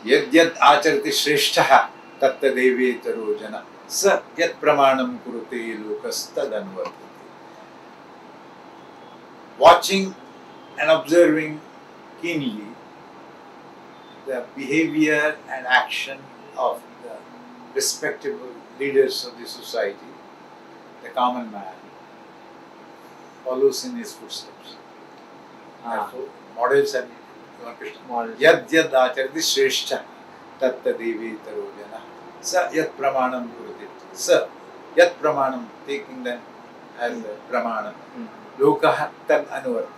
Yadyat acharati shresthaha tattadevetaro jana sa yat pramanam kurute lokastad anvartati. Watching and observing keenly the behavior and action of the respectable leaders of the society, the common man follows in his footsteps. Therefore, models and Krishna. Yad yad acharati shrestha tatta devetaro jana sa yat pramanam kurute. Sa yat pramanam, taking them as a pramanam. Lokaha tad anuvartati.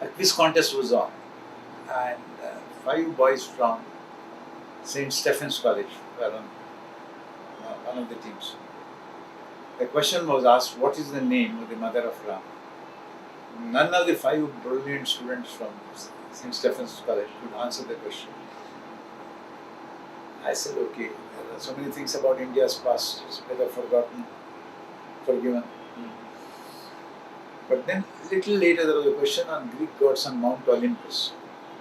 A quiz contest was on, and 5 boys from St. Stephen's College were on one of the teams. The question was asked, what is the name of the mother of Ram? None of the 5 brilliant students from St. Stephen's College could answer the question. I said, okay, there are so many things about India's past, it's better forgotten, forgiven. But then, little later, there was a question on Greek gods on Mount Olympus.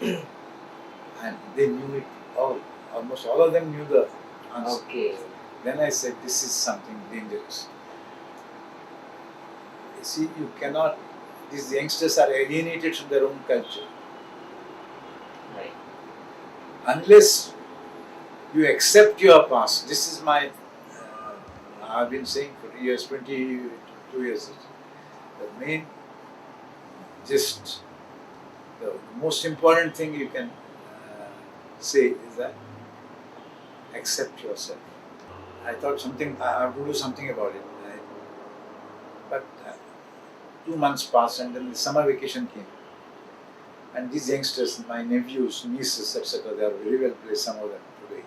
And they knew it all. Almost all of them knew the answer. Okay. Then I said, this is something dangerous. You see, you cannot, these youngsters are alienated from their own culture. Right. Unless you accept your past, this is my, I've been saying for years, 22 years, the main, just the most important thing you can say is that accept yourself. I thought I have to do something about it. But 2 months passed and then the summer vacation came. And these youngsters, my nephews, nieces, etc., they are very well placed, some of them today.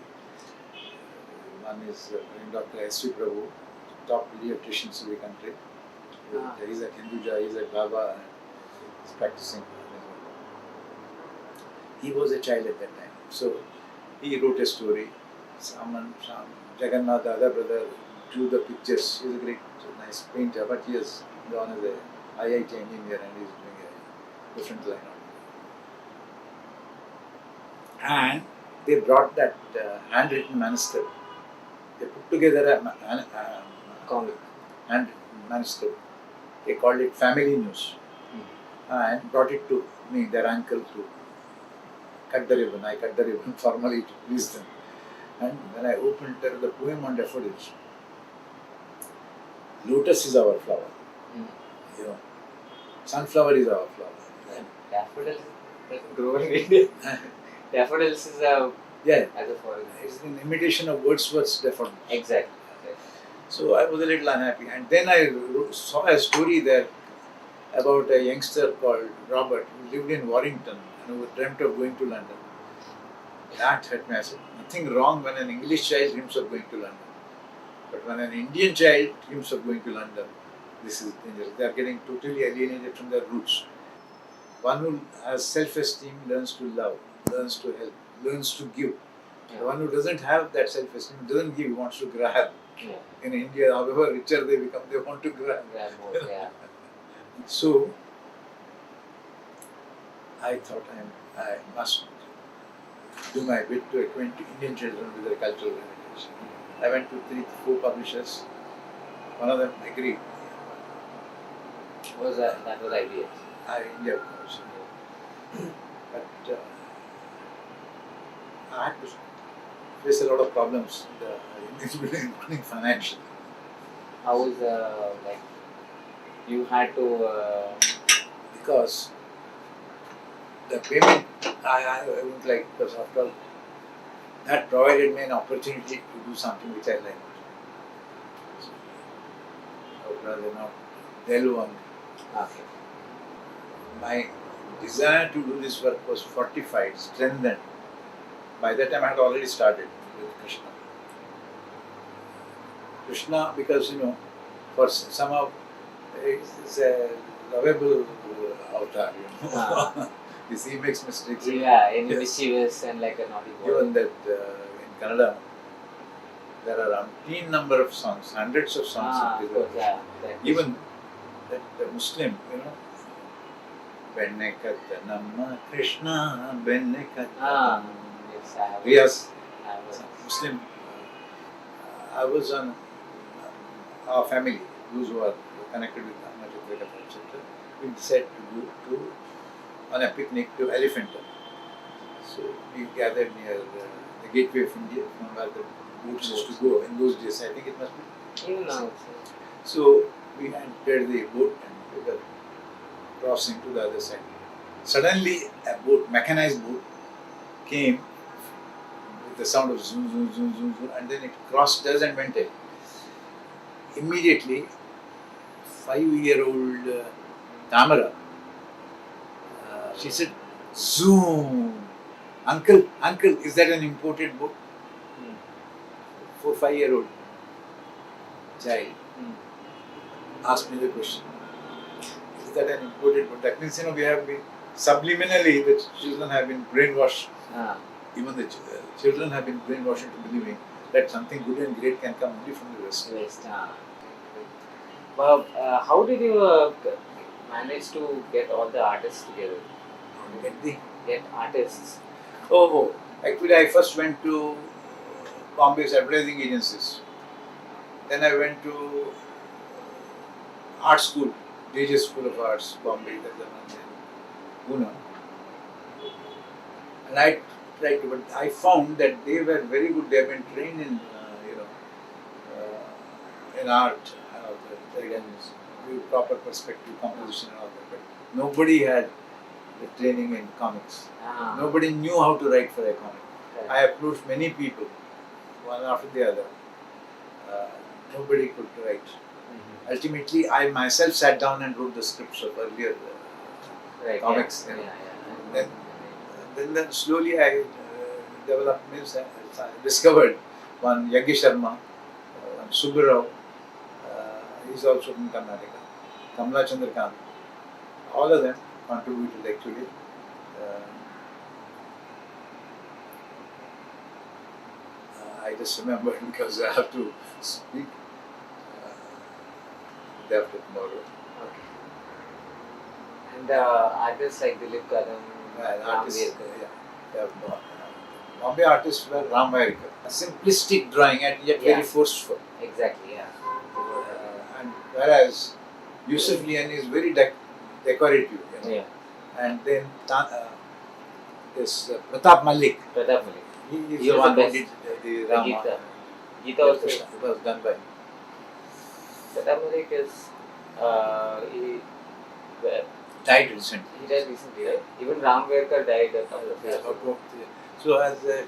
One is Dr. S.V. Prabhu, top pediatricians in the country. He's at Hinduja, he's at Baba, and he's practicing. He was a child at that time. So he wrote a story. Jagannath, the other brother, drew the pictures. He's a great, nice painter, but he has gone as a IIT engineer and he's doing a different line. And they brought that handwritten manuscript. They put together a Comic. handwritten manuscript. They called it Family News and brought it to me, their uncle, to cut the ribbon. I cut the ribbon formally to please them. And when I opened the poem on daffodils, lotus is our flower. You know, sunflower is our flower. Daffodils doesn't grow in India. Daffodils is a as a foreign. It's an imitation of Wordsworth's daffodils. Exactly. So I was a little unhappy, and then I saw a story there about a youngster called Robert who lived in Warrington and who dreamt of going to London. That hurt me. I said, nothing wrong when an English child dreams of going to London. But when an Indian child dreams of going to London, this is dangerous. They are getting totally alienated from their roots. One who has self-esteem learns to love, learns to help, learns to give. The one who doesn't have that self-esteem, doesn't give, wants to grab. In India, however richer they become, they want to grab. More, So, I thought I must do my bit to acquaint Indian children with their cultural heritage. I went to 3-4 publishers. One of them agreed. That was ideas. India, of course. But I had to face a lot of problems, including financial. How was you had to Because the payment, I wouldn't like, because after all, that provided me an opportunity to do something which I liked. So, I would rather not delve on. okay. My desire to do this work was fortified, strengthened. By that time I had already started with Krishna. Krishna, because for somehow it's a lovable avatar, He makes mistakes. Yeah, in mischievous and like a naughty boy. Given that in Kannada there are umpteen number of songs, hundreds of songs. Of course, yeah. Even that the Muslim, Bennekatha Namma Krishna Bennekatha. Yes, I have. Riyas, I have. Muslim. I was on our family, those who are connected with Namma Chitragatha, etc. We decided to go to on a picnic to Elephanta. So we gathered near the gateway of India, from where the boats used to go. In those days, I think it must be. Even now, So we entered the boat and we were crossing to the other side. Suddenly, a boat, mechanized boat, came with the sound of zoom, zoom, zoom, zoom, zoom, and then it crossed us and went in. Immediately, 5-year-old Tamara, she said, "Zoom, uncle, uncle, is that an imported boat?" 4-5-year-old child asked me the question. Is that an imported book? That means, we have been subliminally, the children have been brainwashed. Even the children have been brainwashed into believing that something good and great can come only from the West. Well, how did you manage to get all the artists together? Get artists? Oh, actually, I first went to Bombay's advertising agencies. Then I went to art school, DJ School of Arts, Bombay, that was in Pune. And I tried to, but I found that they were very good. They have been trained in, in art, proper perspective, composition, and all that. But nobody had the training in comics. Nobody knew how to write for a comic. I approached many people, one after the other. Nobody could write. Ultimately, I myself sat down and wrote the scripts of earlier comics. Then slowly I developed, discovered one Yagi Sharma, one Subbarao, he's also from Karnataka, Kamla Chandrakant. All of them contributed actually. I just remembered because I have to speak day after tomorrow. Okay. And artists like Dilip Kadam, Bombay artists were Ram Vairkar. A simplistic drawing and yet very forceful. Exactly, yeah. And whereas Yusuf Lian is very decorative. And then this Pratap Malik. He is the one who did the Rama. Gita also. It was done by him. Pratap Malik is Died recently. He died recently, right? Even Ram Vairkar died a couple of years ago. So as a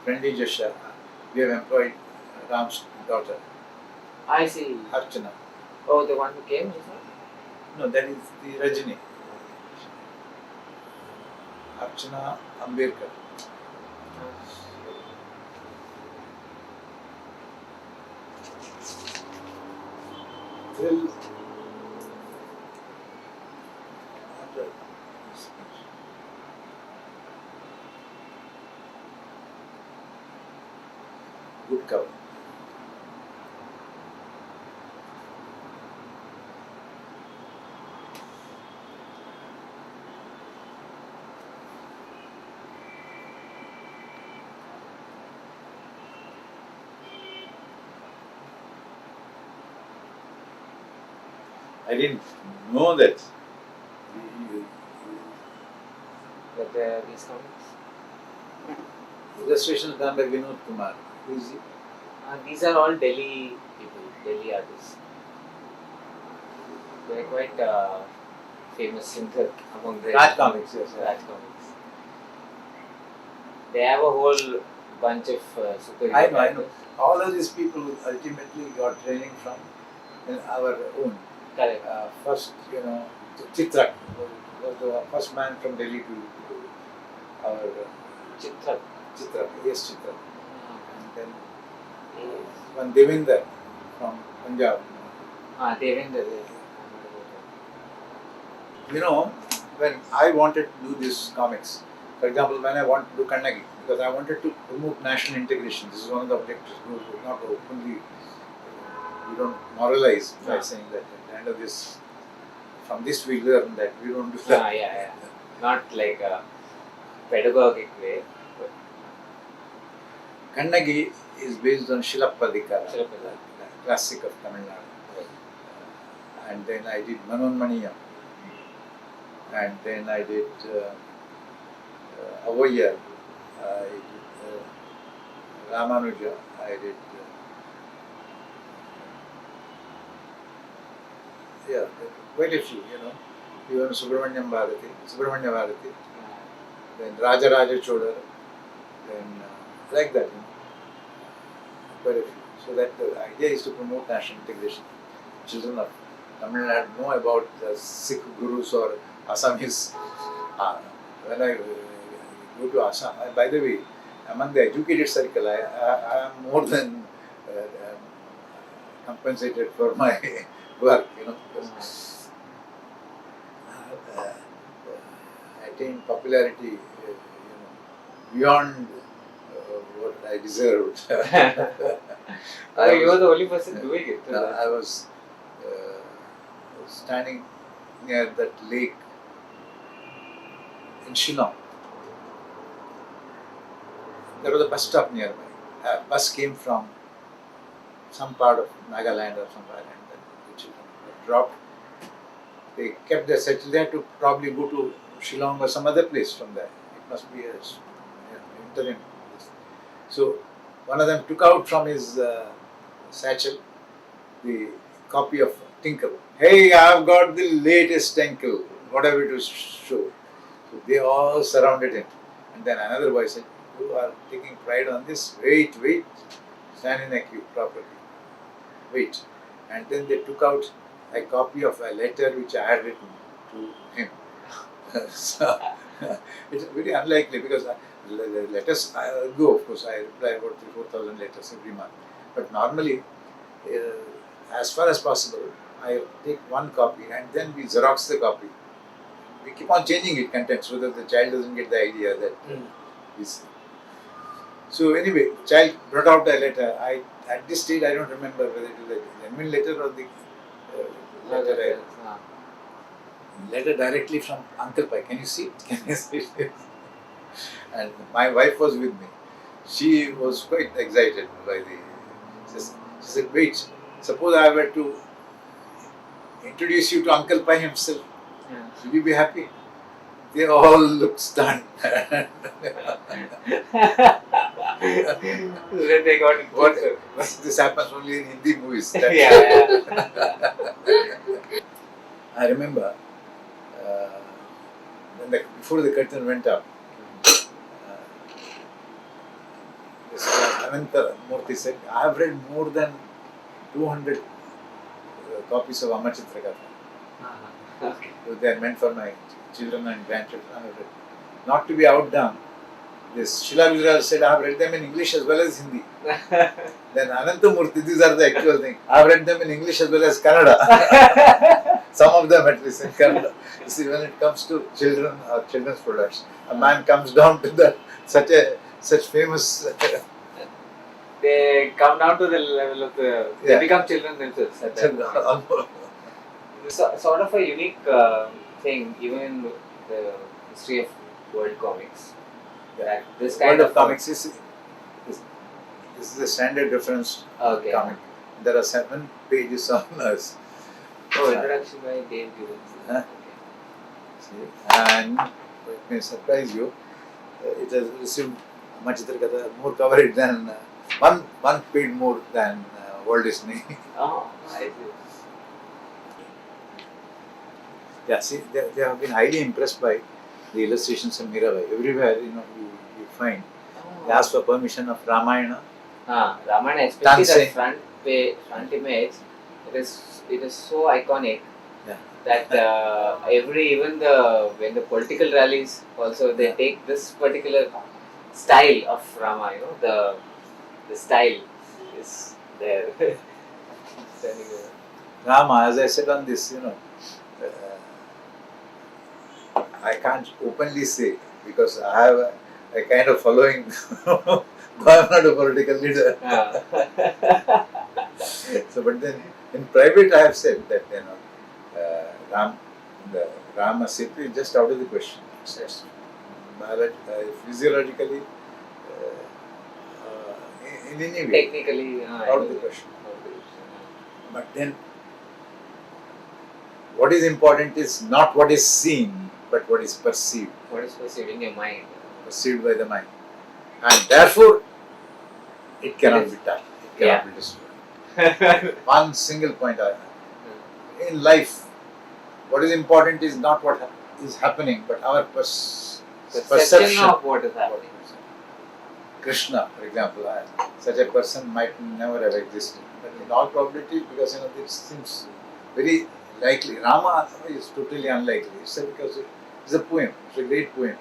friendly gesture, we have employed Ram's daughter. I see. Archana. Oh, the one who came just now? No, that is the Rajini. Archana Ambedkar. Till good cover. I didn't know that. That these comics? Illustrations done by Vinod Kumar. Who is he? These are all Delhi people, Delhi artists. They are quite famous in among the Raj Comics, yes. Raj Comics. They have a whole bunch of superhero I know. characters. All of these people ultimately got training from our own. Correct. First, Chitrak was the first man from Delhi to our Chitrak. Yes, Chitrak. And then one Devinder from Punjab. Devinder. When I wanted to do these comics, for example, when I wanted to do Kannagi, because I wanted to promote national integration, this is one of the objectives, not openly we don't moralize by Ah. saying that at the end of this, from this we learn that we don't do that. Yeah. Not like a pedagogic way, but Kannagi is based on Shilappadikara, Shilappadikara. the classic of Tamil Nadu. And then I did Manonmaniyam. And then I did Avoyar. I did Ramanuja. I did quite a few, even Subramanya Bharati, then Raja Chodar, then like that, quite a few. So that the idea is to promote national integration. Children of Tamil Nadu know about Sikh gurus or Assamese. When I go to Assam, by the way, among the educated circle, I am more than compensated for my work, because attained popularity, beyond what I deserved. you were the only person doing it. So I was standing near that lake in Shillong. There was a bus stop nearby. A bus came from some part of Nagaland or somewhere, and then the children were dropped. They kept their settle there to probably go to Shillong or some other place from there. It must be a interim. So one of them took out from his satchel the copy of Tinkle. Hey, I've got the latest Tinkle, whatever it was show. So they all surrounded him. And then another boy said, you are taking pride on this? Wait, stand in a queue properly. Wait. And then they took out a copy of a letter which I had written to him. So it's very unlikely, because the letters go, of course, I reply about 3,000-4,000 letters every month. But normally, as far as possible, I take one copy and then we Xerox the copy. We keep on changing it content so that the child doesn't get the idea that is. So anyway, child brought out a letter. At this stage I don't remember whether it was the admin letter or the letter directly from Uncle Pai. Can you see it? Can you see it? And my wife was with me. She was quite excited by the. She said, "Wait, suppose I were to introduce you to Uncle Pai himself. Will you be happy?" They all looked stunned. Then they got it. What? This happens only in Hindi movies. Yeah. I remember before the curtain went up, this Ananta Murthy said, I have read more than 200 copies of Amachitra Katha. Okay. So they are meant for my children and grandchildren. I have read. Not to be outdone, this Shila Vijayaraj said, I have read them in English as well as Hindi. Then Anantamurthy, these are the actual things. I have read them in English as well as Kannada. Some of them at least in Kannada. You see, when it comes to children or children's products, a man comes down to such famous. They come down to the level of the. They become children themselves. At that point. Sort of a unique thing, even in the history of world comics. That this kind World of of comics is a standard reference comic. There are 7 pages on us. Oh, introduction by Dave Gibbons. And it may surprise you, it has received Amachitra Katha more coverage than one paid more than Walt Disney. Oh, I see. Yeah, see, they have been highly impressed by the illustrations of Mirabai. Everywhere, you find. They ask for permission of Ramayana. Ramayana, especially the front image, it is so iconic. Yeah. That when the political rallies also they take this particular style of Rama, the style is there. Rama, as I said on this, I can't openly say because I have a kind of following, but I'm not a political leader. So, but then in private, I have said that the Rama Setu is just out of the question. It's physiologically, in any way, Technically, out of the question. But then, what is important is not what is seen, but what is perceived. What is perceived in your mind? Perceived by the mind, and therefore, it cannot be touched. It cannot be destroyed. One single point in life, what is important is not what is happening, but our perception of what is happening. Krishna, for example, such a person might never have existed, but in all probability, because this seems very likely. Rama is totally unlikely. It's because it's a poem. It's a great poem.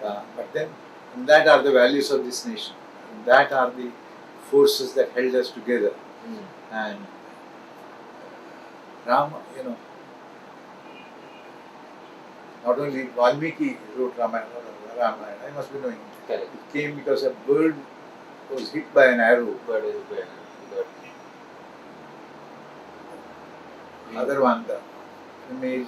But then, in that are the values of this nation. In that are the forces that held us together. And Rama, not only Valmiki wrote Ramayana, I must be knowing. Correct. It came because a bird was hit by an arrow. Other one, the female,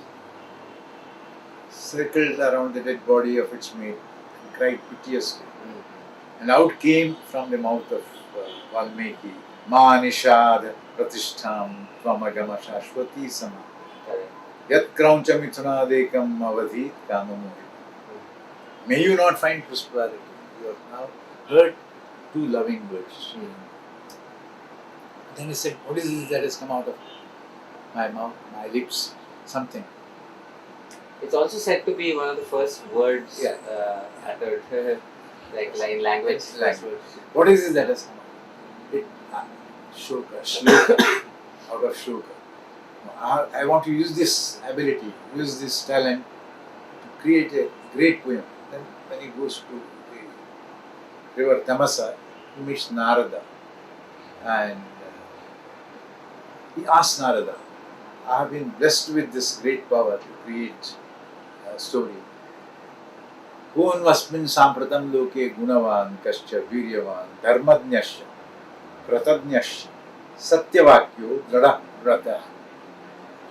circled around the dead body of its mate and cried piteously. And out came from the mouth of Valmiki, Ma Nishad Pratishtham Tvamagama Shashwati Sama Yat Krauncha Mithunadekam Avadhi Kamamohi. May you not find prosperity. You have now heard two loving words. Then he said, what is this that has come out of my mouth, my lips? Something. It's also said to be one of the first words uttered, like in language. What is this that has come out? Shloka, out of Shloka. I want to use this ability, use this talent to create a great poem. Then when he goes to the river Tamasa, he meets Narada. And he asks Narada, I have been blessed with this great power to create a story. Kon vasmin sampratam loke gunavan kascha viryavan dharmadnyasya pratadnyasya satyavakyo drada vrata.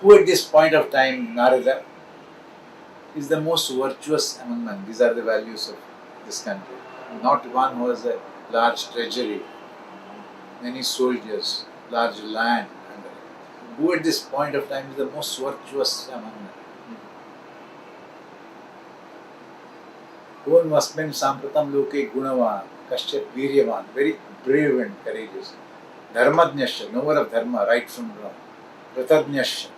Who at this point of time, Narada, is the most virtuous among men. These are the values of this country. Not one who has a large treasury, many soldiers, large land. Who at this point of time is the most virtuous among men. Kon vasmin sampratam loke gunavan kascha viryavan, very brave and courageous. Dharmadnyasya, knower of dharma, right from wrong. Pratadnyasya,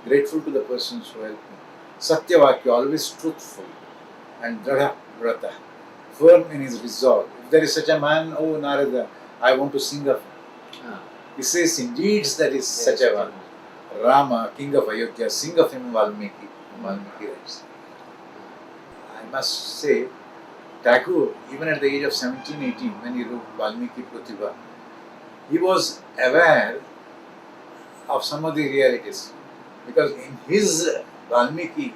grateful to the persons who help me. Satyavakya, always truthful. And Dradha Vrata, firm in his resolve. If there is such a man, oh Narada, I want to sing of him. He says, indeed, there is such a one. Rama, king of Ayodhya, sing of him, Valmiki. Valmiki writes. I must say, Tagore, even at the age of 17, 18, when he wrote Valmiki Pratibha, he was aware of some of the realities. Because in his Valmiki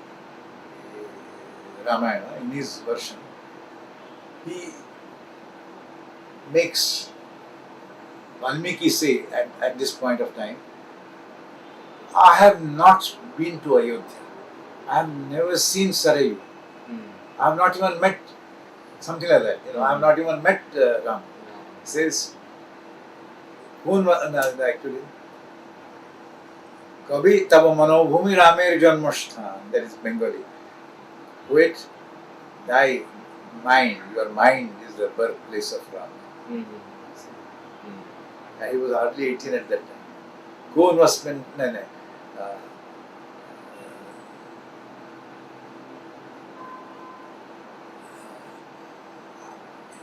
Ramayana, in his version, he makes Valmiki say at this point of time, I have not been to Ayodhya. I have never seen Sarayu. I have not even met, something like that. I have not even met Ram. He says, actually, Kavi tava manobhumi ramer janmashthan, that is Bengali. Poet, thy mind, your mind is the birthplace of Rama. He was hardly 18 at that time. Kon vasmin,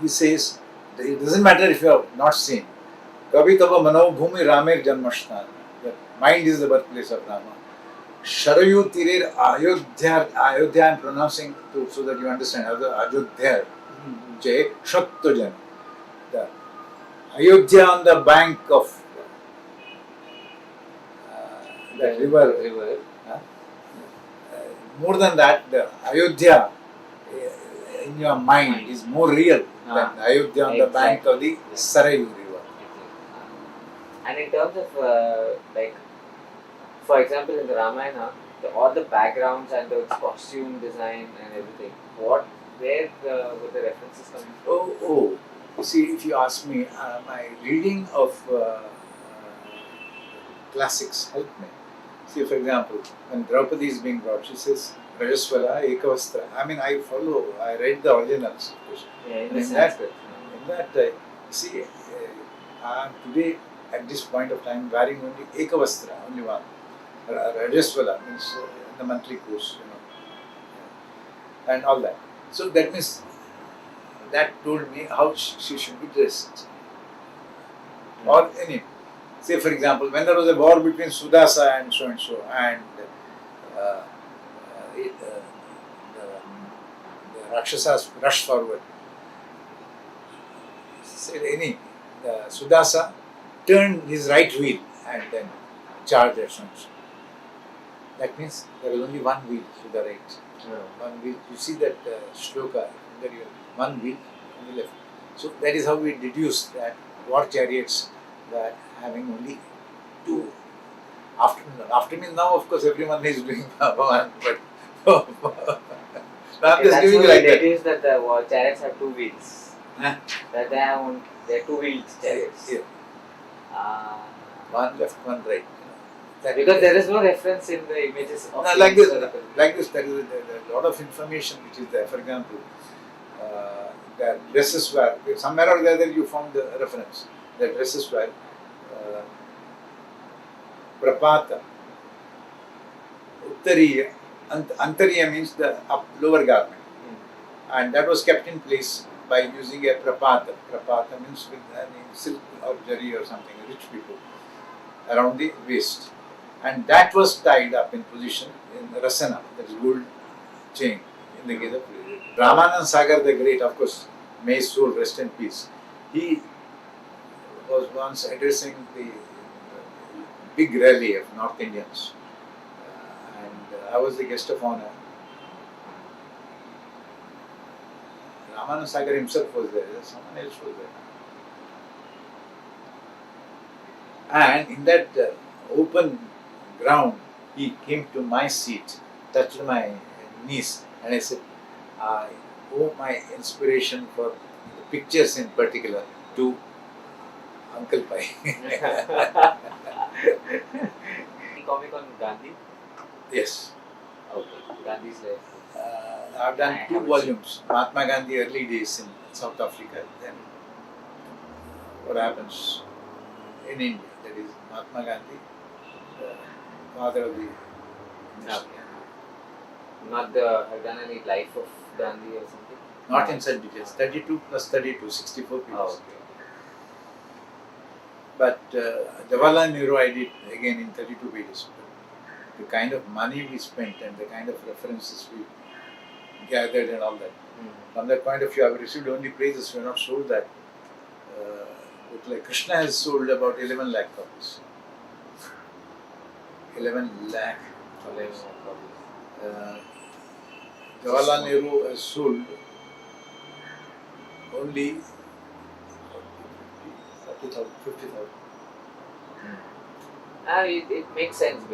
he says, it doesn't matter if you have not seen. Kavi tava manobhumi ramer janmashthan. The mind is the birthplace of Rama. Sharayu Tirer Ayodhya, Ayodhya I am pronouncing so that you understand. Ayodhya, Jay Shaktojan. The Ayodhya on the bank of the river. More than that, the Ayodhya in your mind is more real than Ayodhya on the bank of the Sarayu river. And in terms of like, for example, in the Ramayana, all the backgrounds and the costume design and everything, where were the references coming from? Oh. You see, if you ask me, my reading of classics helped me. See, for example, when Draupadi is being brought, she says, Rajaswala Ekavastra. I mean, I read the originals, of course. Yeah, in And the in that, Sanskrit. see, I am today at this point of time wearing only Ekavastra, only one. Rajaswala means the monthly course, and all that. So that means that told me how she should be dressed. Or any, say for example, when there was a war between Sudasa and so, and uh, the Rakshasas rushed forward. Said Sudasa turned his right wheel and then charged at so. That means there is only one wheel to the right. One wheel. You see that shloka, one wheel on the left. So that is how we deduce that war chariots were having only two. After me now, of course, everyone is doing one, but I'm just giving you like that. Deduce that the war chariots have two wheels. Huh? That they're two wheeled chariots. Yeah. One left, one right. Because there is no reference in the images of like this, there is a lot of information which is there. For example, the dresses were, somewhere or the other you found the reference. The dresses were prapata, uttariya, antariya means the lower garment. And that was kept in place by using a prapata. Prapata means with silk or jari or something, rich people, around the waist. And that was tied up in position in rasana, that is gold chain, in the case of Ramanand Sagar the Great, of course, may his soul rest in peace. He was once addressing the big rally of North Indians, and I was the guest of honor. Ramanand Sagar himself was there, someone else was there. And in that open ground, he came to my seat, touched my knees, and I said, I owe my inspiration for the pictures in particular to Uncle Pai. Comic on Gandhi? Yes. Okay, Gandhi's life. I've done 2 volumes. Mahatma Gandhi early days in South Africa. Then what happens in India? That is Mahatma Gandhi, the father of the nation. Not have done any life of Gandhi or something? Not in such details. 32 plus 32, 64 pages. Oh, okay. But Jawaharlal Nehru I did again in 32 pages. The kind of money we spent and the kind of references we gathered and all that. From that point of view, I have received only praises. We have not sold that. But like Krishna has sold about 11 lakh copies. 11 lakh copies. Jawaharlal Nehru has sold only 40,000, 50,000. It makes sense.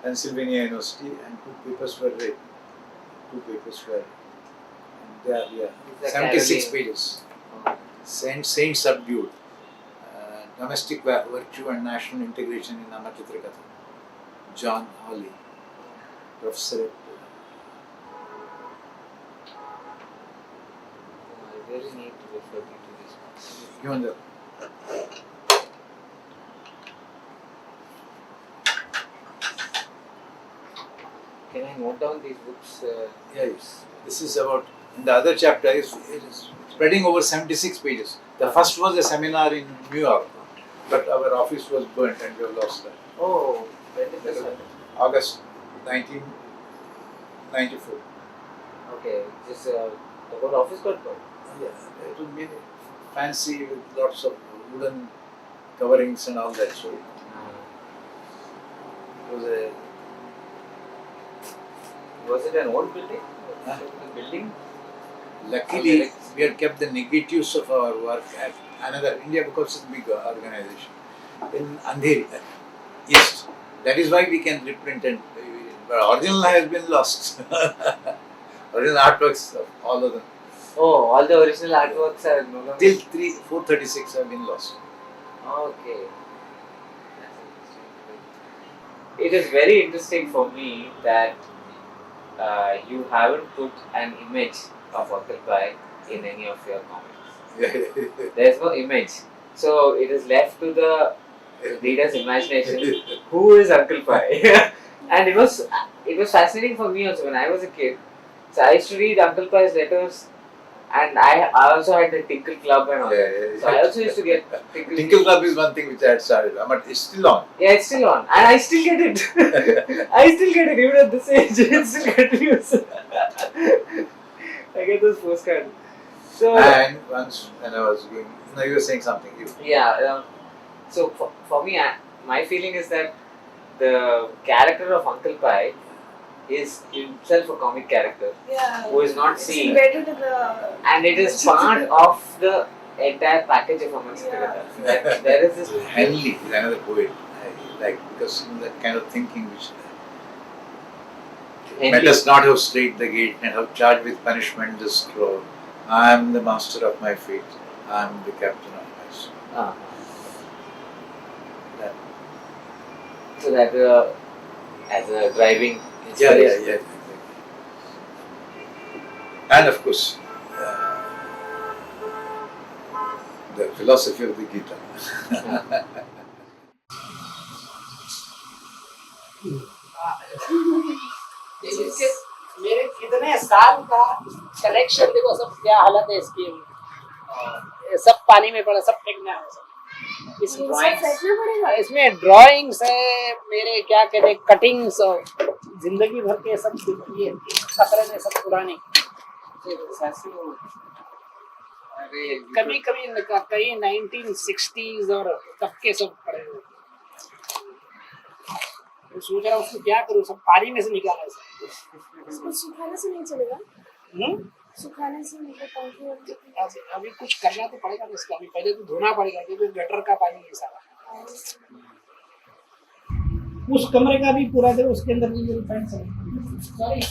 Pennsylvania University, and 2 papers were read. 2 papers were. And they are 76 pages. Saint subdued. Domestic virtue and national integration in Amma Chitrakatha. John Hawley, professor at. I really need to refer you to this one. Even the Can I note down these books? yes, this is about. In the other chapter it is spreading over 76 pages. The first was a seminar in New York, but our office was burnt and we have lost that. Oh, when did this happen? August 1994. Okay, just the whole office got burned. Yeah, it would be fancy with lots of wooden coverings and all that. So it was a. Was it an old building? Huh? A building? Luckily, we had kept the negatives of our work at another India because it's a big organization. in Andheri, East. That is why we can reprint and but original has been lost. Original artworks of all of them Oh, all the original artworks are no longer. till 436 have been lost. Okay. That's interesting. It is very interesting for me that you haven't put an image of Uncle Pai in any of your comics. There's no image. So it is left to the reader's imagination. Who is Uncle Pai? And it was fascinating for me also when I was a kid. So I used to read Uncle Pai's letters, and I also had the Tinkle Club and all that. So I also used to get Tinkle Club is one thing which I had started, but it's still on. Yeah, it's still on, and I still get it. I still get it even at this age. It still continues. I get those postcards. So And once when I was going, no, you were saying something. yeah. So for me, my feeling is that the character of Uncle Pai is himself a comic character who is not seen, embedded in the and it is part of the entire package of Amongst Together. There is this. Henley is another poet. I like because that kind of thinking which let us not have straight the gate and have charged with punishment the scroll. I am the master of my fate. I am the captain of my soul. That, So that as a driving yeah. inspiration. And of course, the philosophy of the Gita. मेरे कितने साल का collection देखो, सब क्या हालत है इसकी। ये सब पानी में पड़ा, सब फेंकना है सब। इस फेंकना पड़ेगा। इसमें ड्राइंग्स है मेरे, क्या कहते हैं, कटिंग्स और जिंदगी भर के सब ये खतरे में सब पुराने। कभी कभी कई 1960s और तब के सब पड़े हुए। सोच रहा हूँ उसको क्या करूँ, सब पानी में से निकाला है। इसको सुखाने से नहीं चलेगा। सुखाने से मतलब पंखे और अभी कुछ करना तो पड़ेगा ना इसका। अभी पहले तो धोना पड़ेगा क्योंकि गटर का पानी है सारा। उस कमरे का भी पूरा देखो, उसके अंदर भी मेरी पैंट है। सॉरी,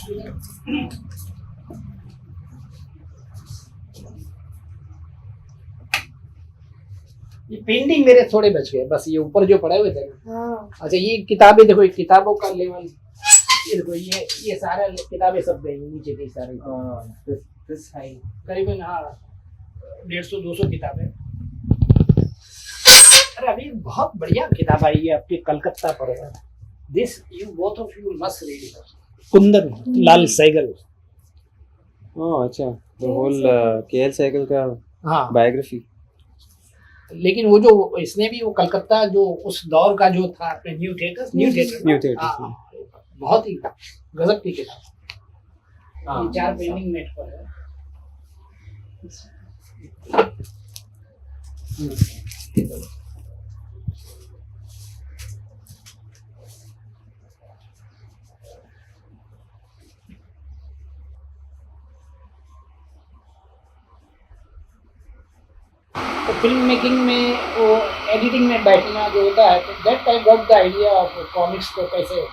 ये पेंटिंग मेरे थोड़े बच गए बस, ये ऊपर जो पड़े हुए थे। अच्छा, ये किताबें देखो, किताबों का लेवल ये देखो, ये सारे किताबें सब गई नीचे की सारी। करीबन 150-200 किताबें। अरे अभी बहुत बढ़िया किताब आई है आपकी, कलकत्ता पर। This you both of you must read it. Kundan Lal Saigal. अच्छा, द होल केएल सहगल का हाँ, बायोग्राफी। लेकिन वो जो इसने भी वो कलकत्ता जो उस दौर का जो था अपने न्यू थिएटर हाँ। बहुत ही गजब की किताब। ये 4 पेंटिंग नेट पर है। तो फिल्म मेकिंग में वो एडिटिंग में बैठना जो होता है, तो that I got the idea of comics को कैसे।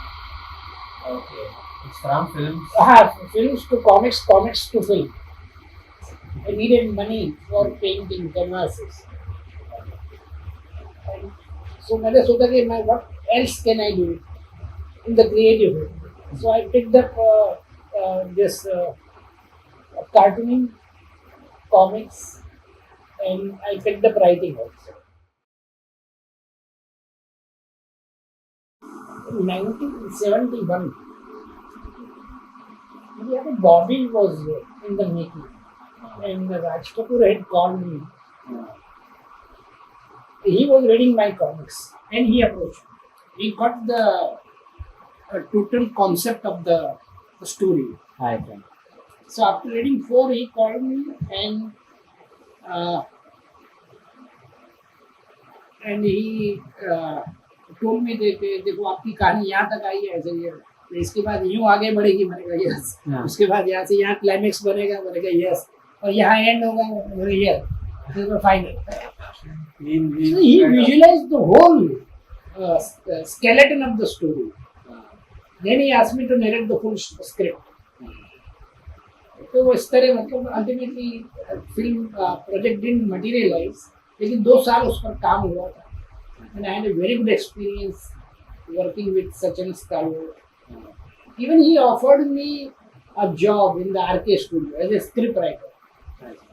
Okay. It's from films. हाँ, films to comics, comics to film. I needed money for painting canvases. And so मैंने सोचा कि मैं what else can I do in the creative field? So I picked up this cartooning, comics, and I picked up writing also. In 1971, Bobby was in the making, and Raj Kapoor had called me. He was reading my comics, and he approached me. He got the total concept of the story. Okay. So after reading 4, he called me and he told me that देखो आपकी कहानी यहाँ तक आई है, ऐसे ही है, तो इसके बाद यूँ आगे बढ़ेगी। मैंने कहा यस। उसके बाद यहाँ से यहाँ क्लाइमेक्स बनेगा। मैंने कहा यस। और यहाँ एंड होगा। मैंने कहा yes. Final. So he visualized the whole skeleton of the story. Then he asked me to narrate the full script. तो वो इस तरह मतलब ultimately film project didn't materialise, लेकिन 2 साल उस पर काम हुआ था. And I had a very good experience working with Sachin स्कालो. Even he offered me a job in the RK studio as a script writer.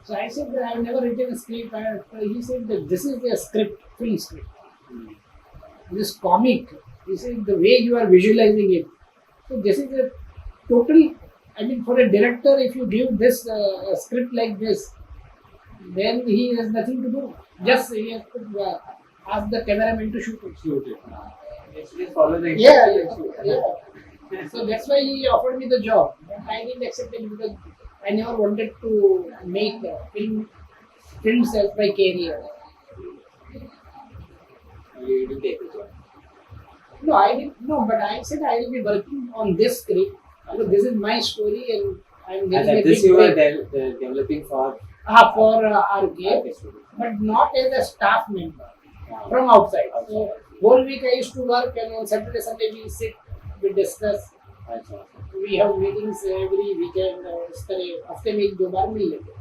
So I said that I have never written a script. He said that this is the script, film script. This comic, he said the way you are visualizing it. So this is a total, I mean for a director, if you give this script like this, then he has nothing to do. Just he has to ask the cameraman to shoot it. Just follow the Yeah. So that's why he offered me the job. But I didn't accept it because I never wanted to make films as my career. You didn't take the job. No, I didn't. No, but I said I will be working on this script. Because this is my story and I'm And getting a this big you were break. developing for For RK, but not as a staff member from outside. So whole week I used to work, and on Saturday, Sunday we sit, we discuss. We have meetings every weekend. इस तरह हफ्ते में 1-2 बार मिल लेते.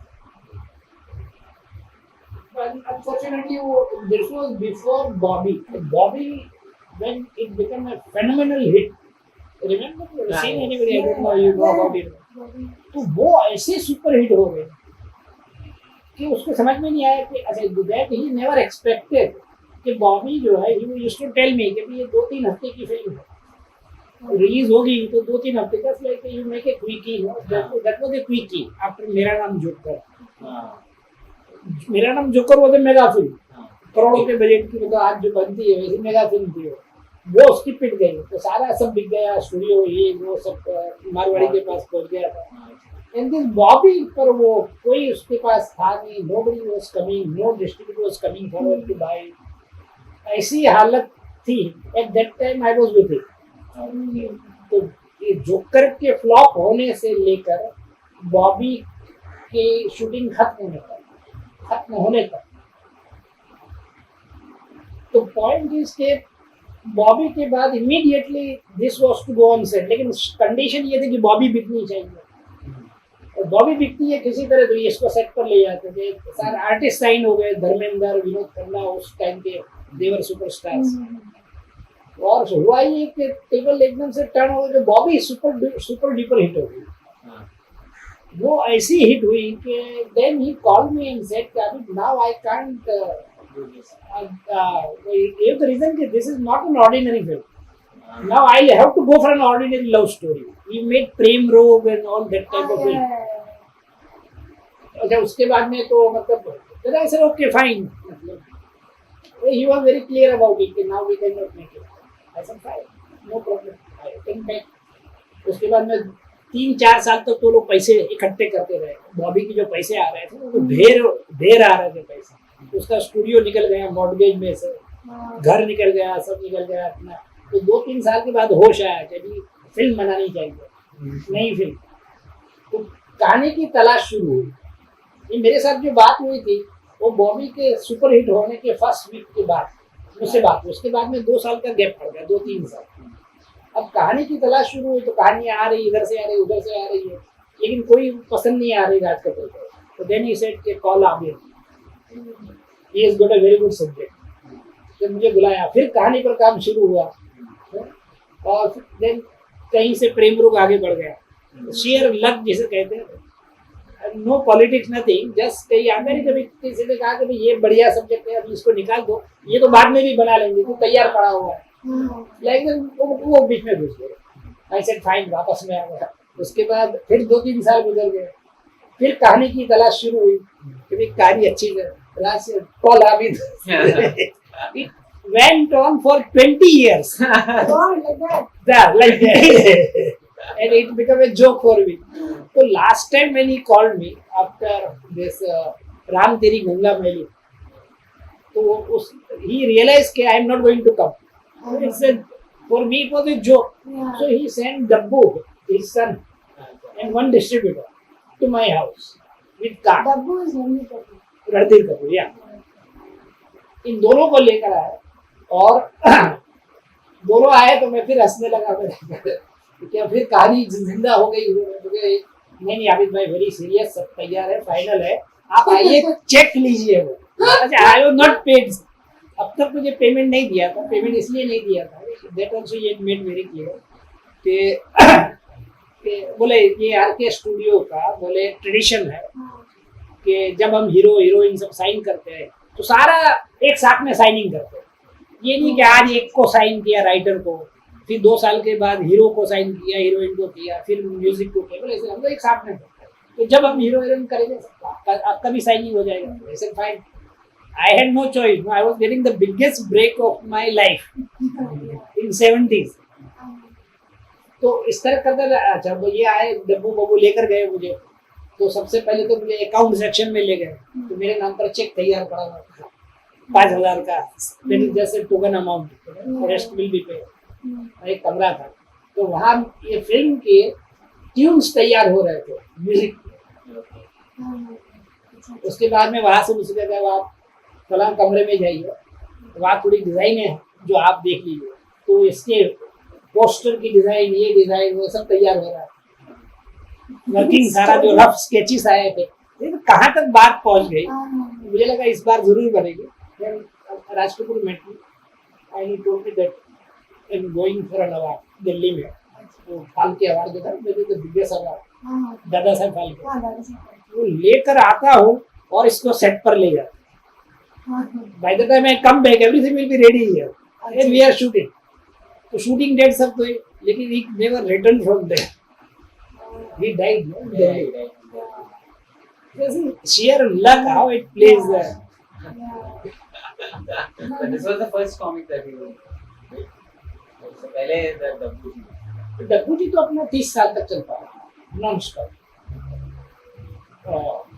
But unfortunately, this was before Bobby. Bobby, when it became a phenomenal hit. Remember? You have seen anybody? I don't know. You know about it. तो वो ऐसे super hit हो गए कि उसको समझ में नहीं आया कि अच्छा दैट ही नेवर एक्सपेक्टेड कि बॉबी जो है ही यूज्ड टू टेल मी कि ये 2-3 हफ्ते की फिल्म है, रिलीज होगी तो 2-3 हफ्ते का, like you make a quickie. That was a quickie after मेरा नाम जोकर. मेरा नाम joker was a mega film, करोड़ों के बजट की, मतलब आज जो बनती है वैसी मेगा फिल्म थी वो उसकी पिट गई. तो सारा सब बिक गया, स्टूडियो ये वो सब मारवाड़ी के पास पहुंच गया था. एंड दिस बॉबी पर वो कोई उसके पास था नहीं. Nobody was coming, no distributor was coming forward to buy. ऐसी हालत थी. At that time I was with it. तो ये जोकर के फ्लॉप होने से लेकर बॉबी के शूटिंग खत्म होने तक तो पॉइंट इज के बॉबी के बाद immediately this was to go on set. लेकिन कंडीशन ये थी कि बॉबी बिकनी चाहिए. और बॉबी बिकती है किसी तरह तो ये इसको सेट पर ले जाते थे. सारे आर्टिस्ट साइन हो गए, धर्मेंद्र, विनोद खन्ना, उस टाइम के देवर सुपरस्टार्स. और हुआ ये कि टेबल एकदम से टर्न हो गई. बॉबी सुपर डुपर हिट हो गई. वो ऐसी हिट हुई कि then he called me and said अभी now I can't give the reason that this is not an ordinary film. Now I have to go for an ordinary love story. We made Prem Rogue and all that type of film. अच्छा उसके बाद में तो मतलब then I said okay fine. He was very clear about it कि now we cannot make it. I said fine, no problem. I came back. उसके बाद में 3-4 साल तक तो लोग पैसे इकट्ठे करते रहे. बॉबी के जो पैसे आ रहे थे वो ढेर आ रहे थे पैसे. उसका स्टूडियो निकल गया मॉर्गेज में से, घर निकल गया, सब निकल गया अपना. तो 2-3 साल के बाद होश आया कि अभी फिल्म बनानी चाहिए, नई फिल्म. तो कहानी की तलाश शुरू हुई. ये मेरे साथ जो बात हुई थी वो बॉबी के सुपर हिट होने के फर्स्ट वीक के बाद मुझसे बात हुई. उसके बाद में 2 साल का गैप पड़ गया, 2-3 साल. अब कहानी की तलाश शुरू हुई तो कहानी आ रही, इधर से आ रही, उधर से आ रही है, लेकिन कोई पसंद नहीं आ रही राज कपूर को. तो देन ही सेड के call आबिर, he has got a very good subject. तो मुझे बुलाया, फिर कहानी पर काम शुरू हुआ. और देन कहीं से प्रेम रोग आगे बढ़ गया. शेयर लक जिसे कहते हैं. नो पॉलिटिक्स नथिंग, जस्ट कहीं आगे नहीं. कभी किसी ने कहा कि भाई ये बढ़िया सब्जेक्ट है, अभी इसको निकाल दो, ये तो बाद में भी बना लेंगे, तो तैयार पड़ा हुआ है. लेकिन वो बीच में घुस गए. आई सेड फाइन, वापस में आ गया. उसके बाद फिर 2-3 साल गुजर गए. फिर कहानी की तलाश शुरू हुई कि भाई कहानी अच्छी है. Paul Hamid. It went on for 20 years. like that. Yeah, like that. And it became a joke for me. So last time when he called me after this Ram Teri Ganga Maili, so he realized that I am not going to come. He said, for me it was a joke. Yeah. So he sent Dabbu, his son, and one distributor to my house with car. Dabbu is Ranveer Kapoor. Ranveer Kapoor, yeah. इन दोनों को लेकर आया और दोनों आए तो मैं फिर हंसने लगा क्या फिर कहानी जिंदा हो गई। मुझे नहीं आबिद भाई वेरी सीरियस, सब तैयार है, फाइनल है, आप आइए चेक लीजिए। वो अच्छा आई वाज नॉट पेड, अब तक मुझे पेमेंट नहीं दिया था। पेमेंट इसलिए नहीं दिया था, दैट आल्सो ये मेड वेरी क्लियर कि बोले ये आरके स्टूडियो का बोले ट्रेडिशन है कि जब हम हीरो हीरोइन सब साइन करते हैं तो सारा एक साथ में साइनिंग करते हैं। ये नहीं कि आज एक को साइन किया राइटर को, फिर 2 साल के बाद हीरो को साइन किया, हीरोइन को किया, फिर म्यूजिक को किया, बोले ऐसे हम लोग एक साथ में करते हैं। तो जब हम हीरो हीरोइन करेंगे आपका भी साइनिंग हो जाएगा। ऐसे fine, I had no choice, I was getting the biggest break of my life in 70s। तो इस तरह करते अच्छा वो ये आए डब्बू बब्बू लेकर गए मुझे, तो सबसे पहले तो मुझे अकाउंट सेक्शन में ले गए, तो मेरे नाम पर चेक तैयार पड़ा हुआ था 5,000 का, जैसे token amount, rest will be paid. एक कमरा था, तो वहाँ ये फिल्म के ट्यून्स तैयार हो रहे थे म्यूजिक। उसके बाद में वहाँ से मुझसे कहा आप फलां कमरे में जाइए, वहाँ थोड़ी डिजाइन है जो आप देख लीजिए। तो इसके पोस्टर की डिजाइन, ये डिजाइन, वो सब तैयार हो रहा है, वर्किंग सारा जो रफ स्केचेस आए थे। तो कहाँ तक बात पहुँच गई, मुझे लगा इस बार जरूर बनेगी। Raj Kapoor met me and he told me that I am going for an award Delhi में, तो फाल्के अवार्ड देता है, मुझे तो बिगेस्ट अवार्ड दादा साहब फाल्के, वो लेकर आता हूँ और इसको सेट पर ले जाता। By the time I come back everything will be ready here and we are shooting. तो शूटिंग डेट सब तो, लेकिन he never return from there, he died no there. sheer luck how it plays there. But this was the first comic that you did. So पहले डब्बू जी, डब्बू जी तो अपना 30 साल तक चलता है नॉन स्टॉप,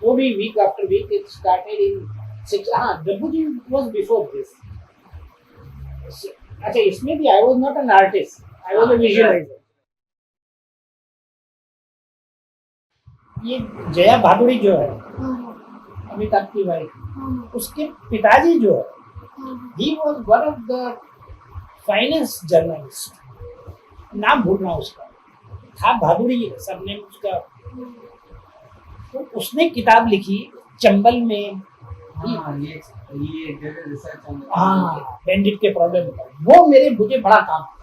वो भी week after week. It started in 6, हाँ Dabbu ji was before this. अच्छा इसमें भी I was not an artist, I was a visualiser. ये जया भादुड़ी जो है अमिताभ की वाइफ, उसके पिताजी जो है he was one of the finest journalists, नाम भूल रहा हूँ उसका, था भादुड़ी है सबने उसका। तो उसने किताब लिखी चंबल में, हाँ बैंडिट के प्रॉब्लम पर, वो मुझे बड़ा काम था।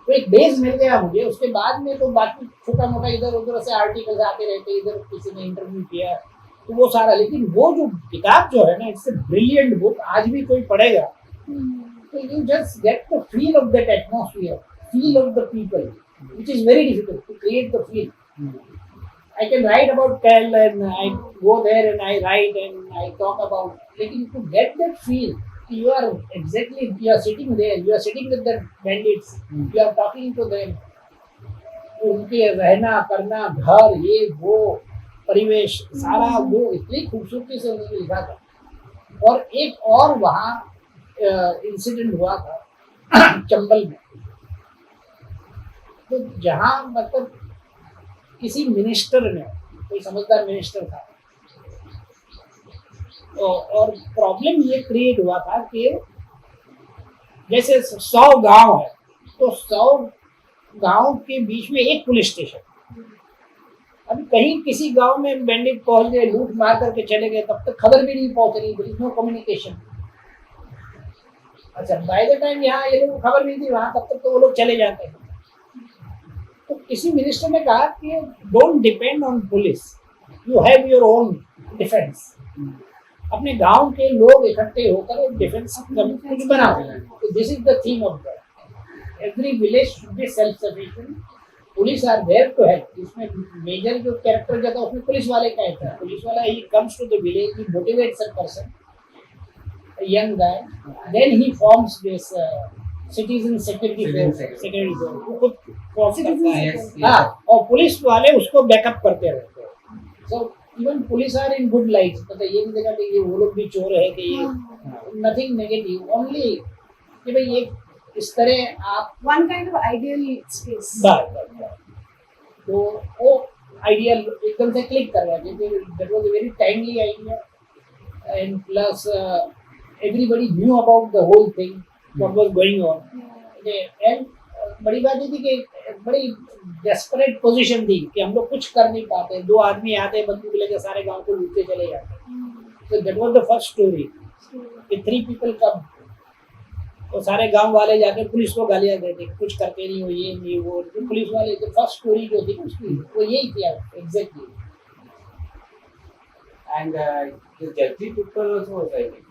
तो एक बेस मिल गया मुझे। उसके बाद में तो बाकी छोटा मोटा इधर उधर से आर्टिकल्स आते रहते, इधर किसी ने इंटरव्यू किया तो वो सारा। लेकिन वो जो किताब जो है ना, इट्स अ ब्रिलियंट बुक, आज भी कोई पढ़ेगा तो you just get the feel of that atmosphere, feel of the people, which is very difficult to create the feel. I can write about Tel and I go there and I write and I talk about, lekin to get that feel, you are sitting there, you are sitting with the bandits, you are talking to them, उनके रहना करना, घर, ये वो परिवेश सारा, वो इतनी खूबसूरती से उन्होंने लिखा था। और एक और वहाँ इंसिडेंट हुआ था चंबल में, तो जहाँ मतलब किसी मिनिस्टर ने, कोई समझदार मिनिस्टर था, और प्रॉब्लम ये क्रिएट हुआ था कि जैसे 100 गांव है तो 100 गांव के बीच में एक पुलिस स्टेशन। अभी कहीं किसी गांव में बैंडिट पहुंच गए, लूट मार करके चले गए, तब तक खबर भी नहीं पहुंच रही, नो कम्युनिकेशन। अच्छा बाय द टाइम यहाँ ये लोग खबर नहीं थी वहां, तब तक तो वो लोग चले जाते हैं। तो किसी मिनिस्टर ने कहा कि don't depend on police, you have your own defence. अपने गांव के लोग इकट्ठे होकर डिफेंस कुछ बनाओ। तो this is the theme of that, every village should be self sufficient, police are there to help. इसमें मेजर जो कैरेक्टर जाता है उसमें पुलिस वाले का रहता है। पुलिस वाला he comes to the village, he motivates a person, a young guy, then he forms this citizen security force, वो खुद form करता है। हाँ, और पुलिस वाले उसको बैकअप करते रहते हैं। So even police are in good lights, मतलब ये नहीं देखा कि ये वो लोग भी चोर है कि ये, nothing negative, only कि भाई ये इस तरह आप one kind of ideal space। तो वो आइडिया एकदम से क्लिक कर रहा है, क्योंकि that was a very timely idea and plus everybody knew about the whole thing, what was going on. And बड़ी बात ये थी कि बड़ी डेस्परेट पोजीशन थी कि हम लोग कुछ कर नहीं पाते, दो आदमी आते बंदूक लेके सारे गांव को लूटते चले जाते. So that was the first story. कि 3 people come, तो सारे गांव वाले जाके पुलिस को गालियां देते, कुछ करते नहीं हो, ये नहीं वो. तो पुलिस वाले जो फर्स्ट स्टोरी जो थी उसकी वो यही थी exactly. And the Jagji Tukkal also was, I think.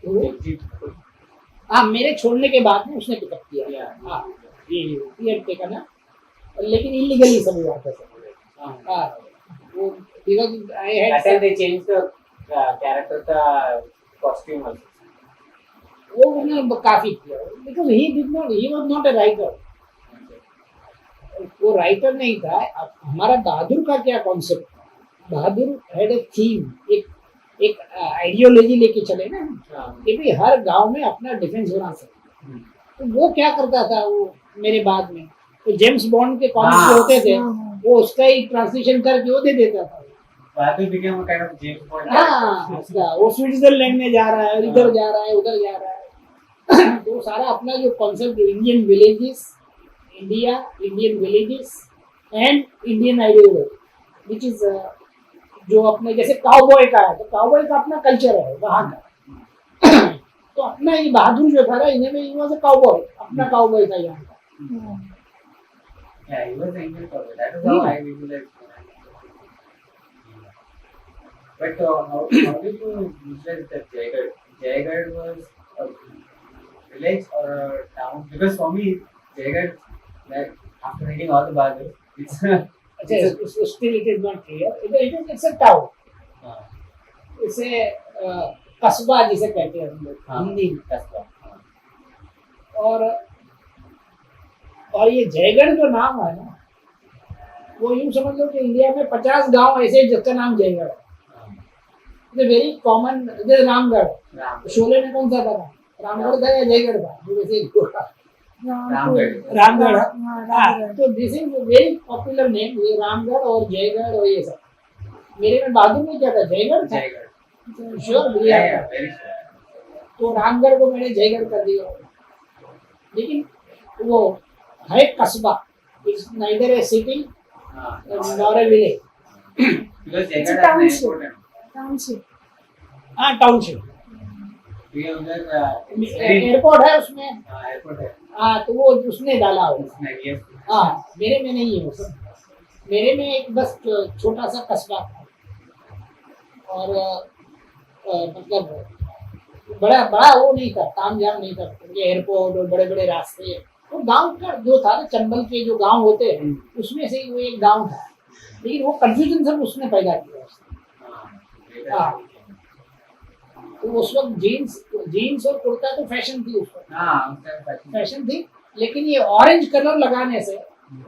Jagji Tukkal. हाँ, मेरे छोड़ने के बाद में उसने पिकअप किया. Yeah. हाँ, ये पीएड टेका ना, लेकिन इलीगली सब हुआ था सब. हाँ, वो because I had That time they changed the character का costume also. वो उन्होंने काफी किया because he was not a writer. वो राइटर नहीं था. अब हमारा बहादुर का क्या कॉन्सेप्ट था, बहादुर हैड ए थीम, एक आइडियोलॉजी लेके चले ना कि भाई हर गांव में अपना डिफेंस बना सकते. तो वो क्या करता था वो मेरे बाद में, तो जेम्स बॉन्ड के कॉमिक्स जो होते थे वो उसका ही ट्रांसलेशन करके वो दे देता था. Bhadur became a kind of James Bond. हाँ, उसका वो स्विट्जरलैंड में जा रहा है, इधर जा रहा है, उधर जा रहा है. तो सारा अपना जो concept Indian villages, Indian villages and Indian ideology which is जो अपने जैसे काउबॉय का है, तो काउबॉय का अपना कल्चर है वहाँ का. तो अपना ये बहादुर जो था ना, इन्हें में ही वाज अ काउबॉय, अपना काउबॉय था यहाँ का. Yeah, he was Indian cowboy. That is how I visualized. But how did you visualize that Jaigarh? Jaigarh was a village or a town? Because for me, Jaigarh, like after reading all the Bahadur, it's Still it is not clear. It's a town. It's a कस्बा जिसे कहते हैं हम लोग हिंदी में. कस्बा. और ये जयगढ़ जो नाम है ना, वो यूं समझ लो कि इंडिया में 50 गांव ऐसे हैं जिसका नाम जयगढ़ है. Very common. रामगढ़, शोले में कौन सा था, रामगढ़ था या जयगढ़ था, रामगढ़. तो this is very popular name, ये रामगढ़ और जयगढ़ और ये सब. मेरे में बहादुर में क्या था, जयगढ़ था. श्योर भैया. तो रामगढ़ को मैंने जयगढ़ कर दिया. लेकिन वो है कस्बा. It's neither A city nor a village. Because Jaigarh has an airport. Township. हाँ, टाउनशिप. ये उधर एयरपोर्ट है उसमें. एयरपोर्ट है. हाँ, तो वो उसने डाला हो. हाँ, मेरे में नहीं है वो सब. मेरे में एक बस छोटा सा कस्बा था. और मतलब बड़ा वो नहीं था, तामझाम नहीं था, एयरपोर्ट और बड़े बड़े रास्ते. तो गांव का जो था ना, चंबल के जो गांव होते हैं उसमें से वो एक गांव था. लेकिन वो कंफ्यूजन सब उसने पैदा किया. हाँ, तो उस वक्त जीन्स और कुर्ता तो फैशन थी, उस वक्त फैशन थी. लेकिन ये ऑरेंज कलर लगाने से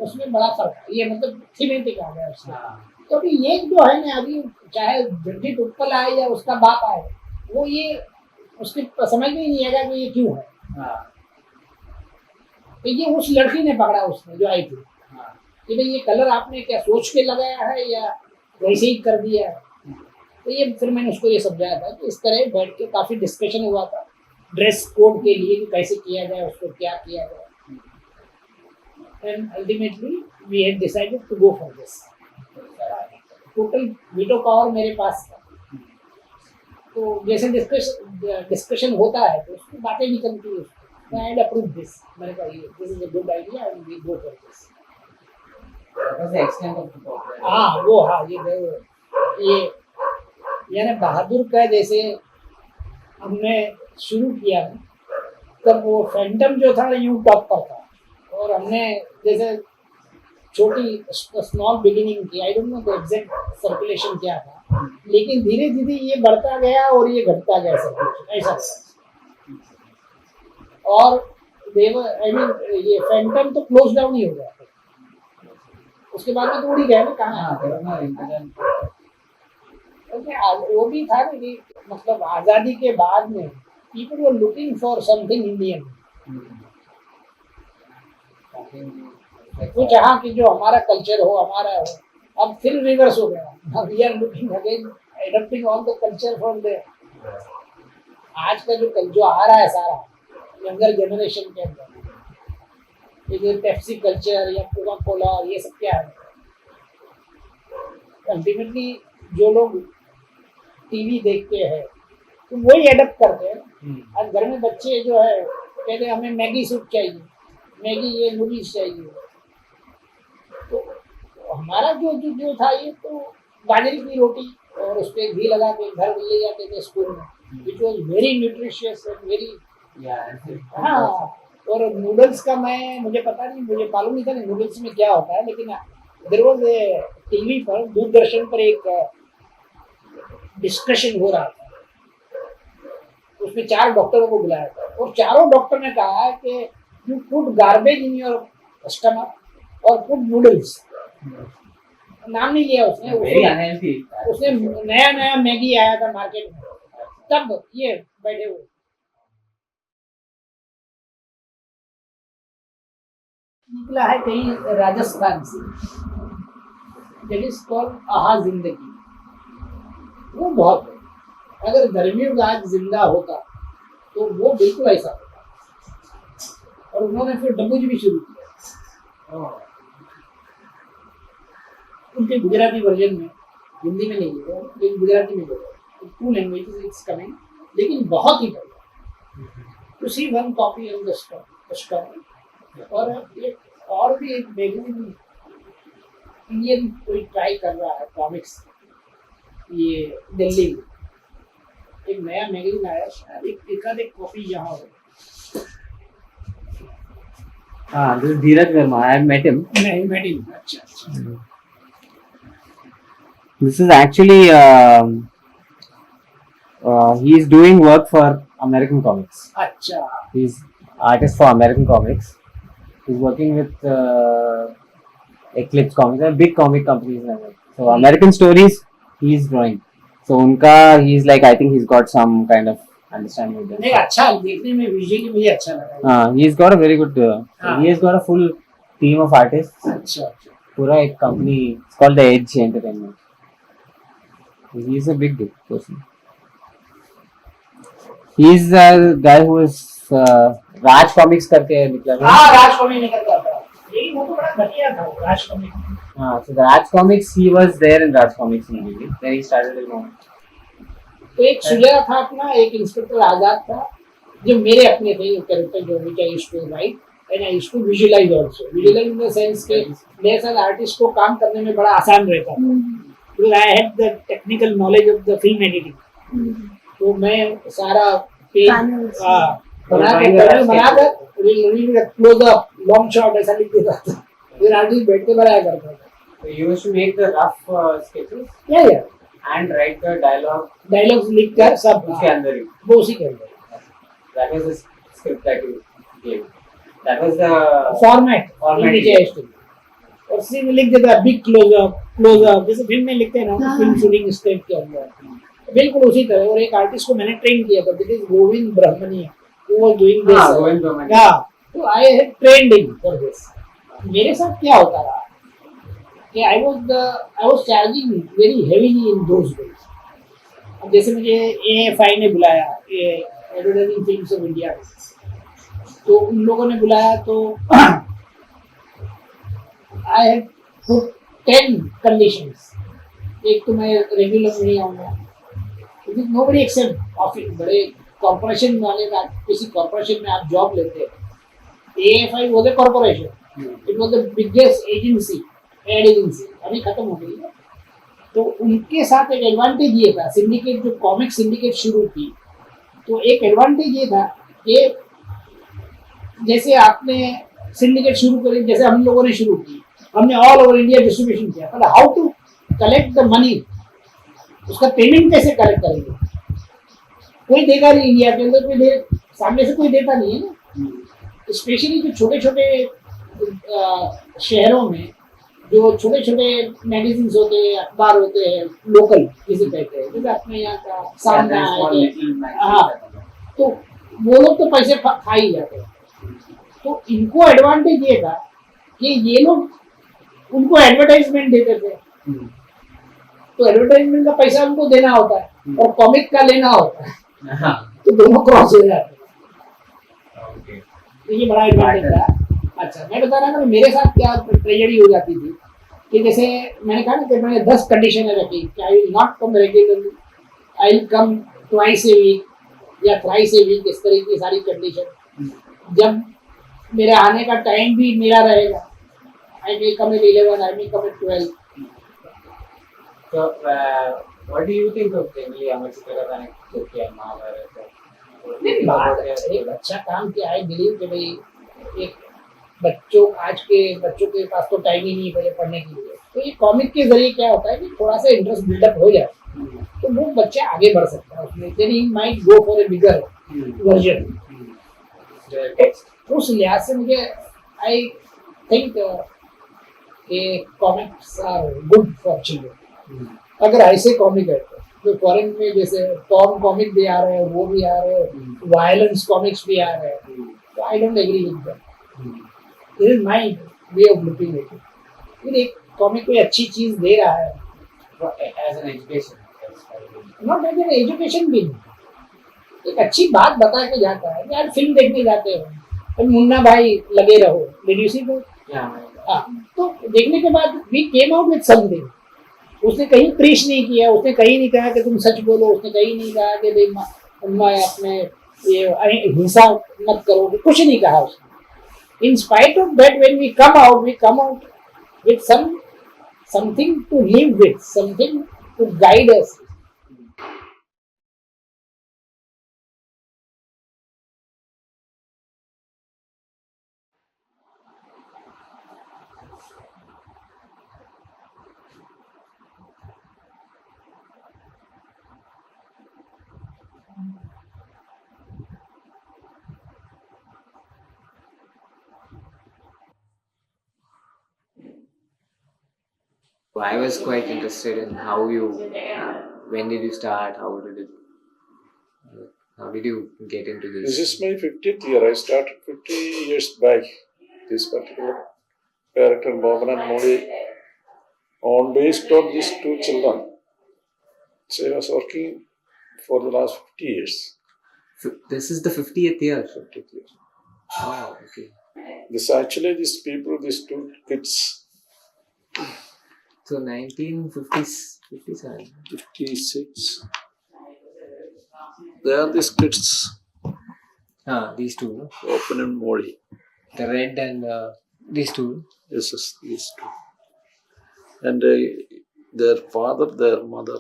उसमें बड़ा फर्क है. ये मतलब थीमेटिक आ गया उसका. तो अभी ये जो है ना, अभी चाहे जगजी टुक्कल आए या उसका बाप आए, वो ये उसके समझ में ही नहीं आएगा कि ये क्यों है. तो ये उस लड़की ने पकड़ा, उसने जो आई थी, कि भाई ये कलर आपने क्या सोच के लगाया है या वैसे ही कर दिया है. तो ये फिर मैंने उसको ये समझाया था कि इस तरह बैठ के काफ़ी डिस्कशन हुआ था ड्रेस कोड के लिए कि कैसे किया जाए, उसको क्या किया जाए. And ultimately we had decided to go for this. Total veto power मेरे पास था. तो जैसे डिस्कशन होता है तो उसकी बातें निकलती है. I had approved this. मैंने कहा this is a good idea and we go for this. What was the extent of the problem? हाँ, वो हाँ, ये यानी बहादुर का जैसे हमने शुरू किया तब वो फैंटम जो था यूं टॉप पर था. और हमने जैसे छोटी स्मॉल बिगिनिंग की. I don't know the exact circulation क्या था, लेकिन धीरे धीरे ये बढ़ता गया और ये घटता गया सर्कुलेशन ऐसा. और आई मीन ये फैंटम तो क्लोज डाउन ही हो गया. उसके बाद में तो उड़ ही गया ना कहाँ. वो भी था ना कि मतलब आज़ादी के बाद में people were looking for something Indian. कुछ हाँ कि जो हमारा कल्चर हो, हमारा हो. अब फिर रिवर्स हो गया. We are looking again adopting all the culture from there. आज का जो आ रहा है सारा यंगर जनरेशन के अंदर, ये पेप्सी कल्चर या कोका कोला और ये सब क्या है, अल्टीमेटली जो लोग टीवी देखते हैं तो वही एडप्ट करते हैं। आज घर में बच्चे जो है कहते हैं हमें मैगी सूप चाहिए, मैगी ये नूडल्स चाहिए। तो हमारा जो था ये तो बाजरे की रोटी और उस पर घी लगा के घर ले जाते थे स्कूल में, which was very nutritious and very. हाँ, और नूडल्स का मुझे पता नहीं, मुझे मालूम नहीं था नूडल्स में क्या होता है, लेकिन देयर वाज टीवी पर, दूरदर्शन पर एक डिस्कशन हो रहा था, उसमें 4 डॉक्टरों को बुलाया था और चारों डॉक्टर ने कहा कि you put garbage in your stomach और पुट नूडल्स, नाम नहीं लिया उसने नया मैगी आया था मार्केट में, तब ये बैठे हुए। निकला है कहीं राजस्थान से, दैट इज कॉल्ड आहा जिंदगी। वो बहुत है, अगर धर्मयुग आज जिंदा होता तो वो बिल्कुल ऐसा होता। और उन्होंने फिर डब्बूजी भी शुरू किया, उनके गुजराती वर्जन में, हिंदी में नहीं है लेकिन गुजराती में बोला, 2 लैंग्वेजेस इट्स कमिंग, लेकिन बहुत ही बढ़िया। To see one copy on the stock. और भी एक मैगजीन इंडियन कोई ट्राई कर रहा है कॉमिक्स, ये दिल्ली में एक नया मैगजीन आया, शायद एक कॉपी यहाँ हो। हाँ, this is Dheeraj Verma. I have met him. नहीं, met him. अच्छा. This is actually he is doing work for American comics. अच्छा. He's artist for American comics. He's working with Eclipse Comics, big comic companies in America. So American stories he's drawing. So उनका he's like, I think he's got some kind of understanding with them. नहीं, अच्छा देखने में visually मुझे अच्छा लगा। हाँ, he's got a very good he has got a full team of artists. अच्छा। पूरा एक company, it's called the Edge Entertainment. He's a big person. He's a guy who is Raj comics करके निकला। हाँ, राज कॉमिक्स निकल था। यही वो तो बड़ा घटिया था राज कॉमिक्स। हाँ, so the Raj Comics, he was there in Raj Comics movie. Then he started his own. तो एक सुजरा था अपना, एक इंस्पेक्टर आजाद था, जो मेरे अपने थे, कैरेक्टर जो which I used to write and I used to visualize also. Visualize in the sense के मेरे साथ आर्टिस्ट को काम करने में बड़ा आसान रहता था, because I had the technical knowledge of the film editing. तो मैं सारा पेज बनाकर क्लोज अप, लॉन्ग शॉट ऐसा लिख देता था, फिर आर्टिस्ट बैठ के बनाया करता था। So you used to make the rough sketches? Yeah. And write the dialogue. Dialogues लिख कर सब उसके अंदर ही. वो उसी के अंदर. That was the script that you gave. That was the format. Format. और उसी में लिख देता बिग क्लोज अप जैसे फिल्म में लिखते हैं ना, फिल्म शूटिंग स्क्रिप्ट के अंदर, बिल्कुल उसी तरह। और एक आर्टिस्ट को मैंने ट्रेन किया था, this is Govind Brahmania, who was doing this. Govind Brahmania. Yeah. So I had trained him for this. मेरे साथ क्या होता रहा कि I was charging very heavily in those days. अब जैसे मुझे AFI ने बुलाया, एडवर्टाइजिंग फिल्म्स ऑफ इंडिया, तो उन लोगों ने बुलाया तो I had put 10 conditions. एक तो मैं रेगुलर नहीं आऊँगा, क्योंकि nobody except ऑफिस बड़े कॉर्पोरेशन वाले का, किसी कॉर्पोरेशन में आप जॉब लेते हैं, AFI was a corporation. It was the biggest agency, ad agency, अभी खत्म हो गई है। तो उनके साथ एक एडवांटेज ये था, सिंडिकेट जो कॉमिक सिंडिकेट शुरू की, तो एक एडवांटेज ये था कि जैसे आपने सिंडिकेट शुरू करी, जैसे हम लोगों ने शुरू की, हमने ऑल ओवर इंडिया डिस्ट्रीब्यूशन किया, पर how to collect the money, उसका पेमेंट कैसे कलेक्ट करेंगे, कोई देगा नहीं, इंडिया के अंदर कोई सामने से कोई देता नहीं है ना। स्पेशली जो छोटे छोटे शहरों में जो छोटे छोटे मैगजीन्स होते हैं, अखबार होते हैं, लोकल जिसे कहते हैं, जैसे अपने यहाँ का सामना है, हाँ, तो वो लोग तो पैसे खा ही जाते हैं। तो इनको एडवांटेज ये था कि ये लोग उनको एडवर्टाइजमेंट देते थे, तो एडवर्टाइजमेंट का पैसा उनको देना होता है और कॉमिक का लेना होता है। तो दोनों क्रॉस हो जाते हैं। Okay. तो ये बड़ा एडवांटेज था। अच्छा, मैं बता रहा था मेरे साथ क्या ट्रेजेडी हो जाती थी कि जैसे मैंने कहा ना कि मैंने 10 कंडीशनें रखी कि I will not come regularly, I will come twice a week या थ्राइस ए वीक, इस तरह की सारी कंडीशन। जब मेरे आने का टाइम भी मेरा रहेगा, I may come at 11, I may come at 12। So, what do you think of generally Amar Chitra Katha ने जो किया महाभारत? नहीं, बात एक अच्छा काम किया। आई बिलीव कि भाई एक आज के बच्चों के पास तो टाइम ही नहीं है पढ़ने के लिए, तो ये कॉमिक के जरिए क्या होता है कि थोड़ा सा इंटरेस्ट बिल्डअप हो जाए तो वो बच्चे आगे बढ़ सकता है उसमें, then he might go for a bigger version. उस लिहाज से मुझे आई थिंक कि comics are good for children. अगर ऐसे कॉमिक है तो फॉरेन में जैसे टॉम कॉमिक भी आ रहे हैं, वो भी आ रहे हैं, वायलेंस कॉमिक्स भी आ रहे हैं, तो I don't agree with that. This is my way of looking at it. फिर एक कॉमिक कोई अच्छी चीज दे रहा है as an education. Not as an education भी नहीं, एक अच्छी बात बता के जाता है। यार फिल्म देखने जाते हो तो मुन्ना भाई लगे रहो, डिड यू सी दैट? हाँ, तो देखने के बाद we came out with something. उसने कहीं प्रीच नहीं किया, उसने कहीं नहीं कहा कि तुम सच बोलो, उसने कहीं नहीं कहा कि भाई मैं अपने ये हिंसा मत करो, कुछ नहीं कहा उसने। In spite of that when we come out with something to live with, something to guide us. So I was quite interested in when did you start, how did you get into This this? is my 50th year. I started 50 years back. This particular character, Boban and Modi, on based on these two children. So I was working for the last 50 years. This is the 50th year. 50th year. Oh, okay. This actually, these people, these two kids, So 1957. 56. They are these kids, These two. Boban and Modi. The red and these two. Yes, these two. And their father, their mother.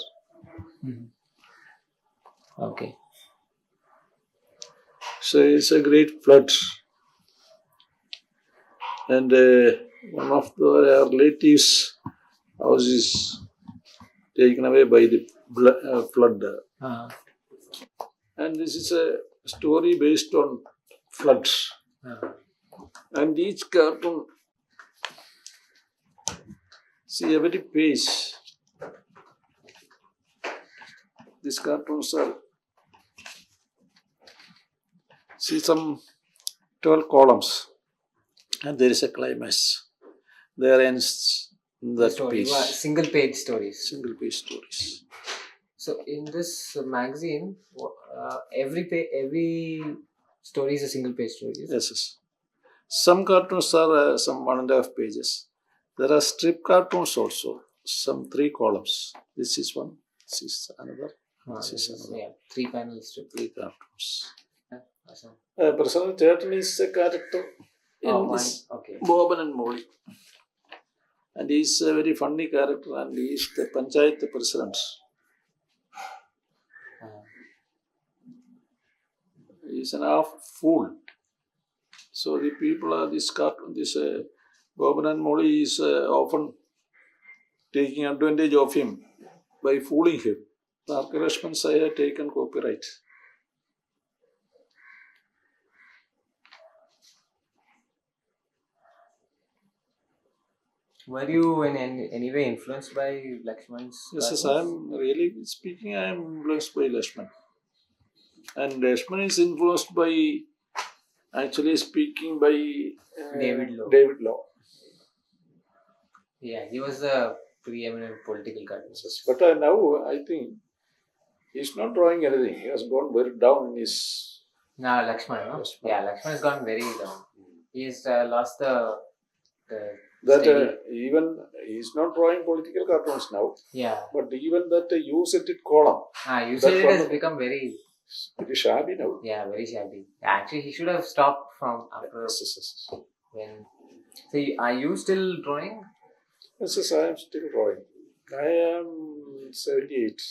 Okay. So it's a great flood. And one of their relatives' house is taken away by the flood. And this is a story based on floods. And each cartoon, see every page, these cartoons are, see some 12 columns, and there is a climax. There ends that Story. page. Single page stories. Single page stories. So in this magazine, every story is a single page story. Is it? Yes, yes. Some cartoons are some 1.5 pages. There are strip cartoons also, some 3 columns. This is one, this is another, this is another. Yeah, 3 panel strip. 3 cartoons. Awesome. President Chaitan is a character in this Okay. Boban and Modi. And he is a very funny character, and he is the Panchayat president. He is an half fool. So the people are this cartoon, this Boban and Modi is often taking advantage of him by fooling him. Narka Rashman Sai had taken copyright. Were you in any way influenced by Lakshman's? Yes, I am really speaking, I am influenced by Lakshman. And Lakshman is influenced by, actually speaking, by David Lowe. David Lowe. Yeah, he was a preeminent political cartoonist. But now I think He's not drawing anything. He has gone very down in his. No, Lakshman, no? Lakshman. Yeah, Lakshman has gone very down. He's lost the That steady. even he's not drawing political cartoons now, Yeah. but even that used it column, You said it has one- become very, very shabby now. yeah, very shabby. Actually, he should have stopped from after Yes, when. So, are you still drawing? yes, I am still drawing. I am 78.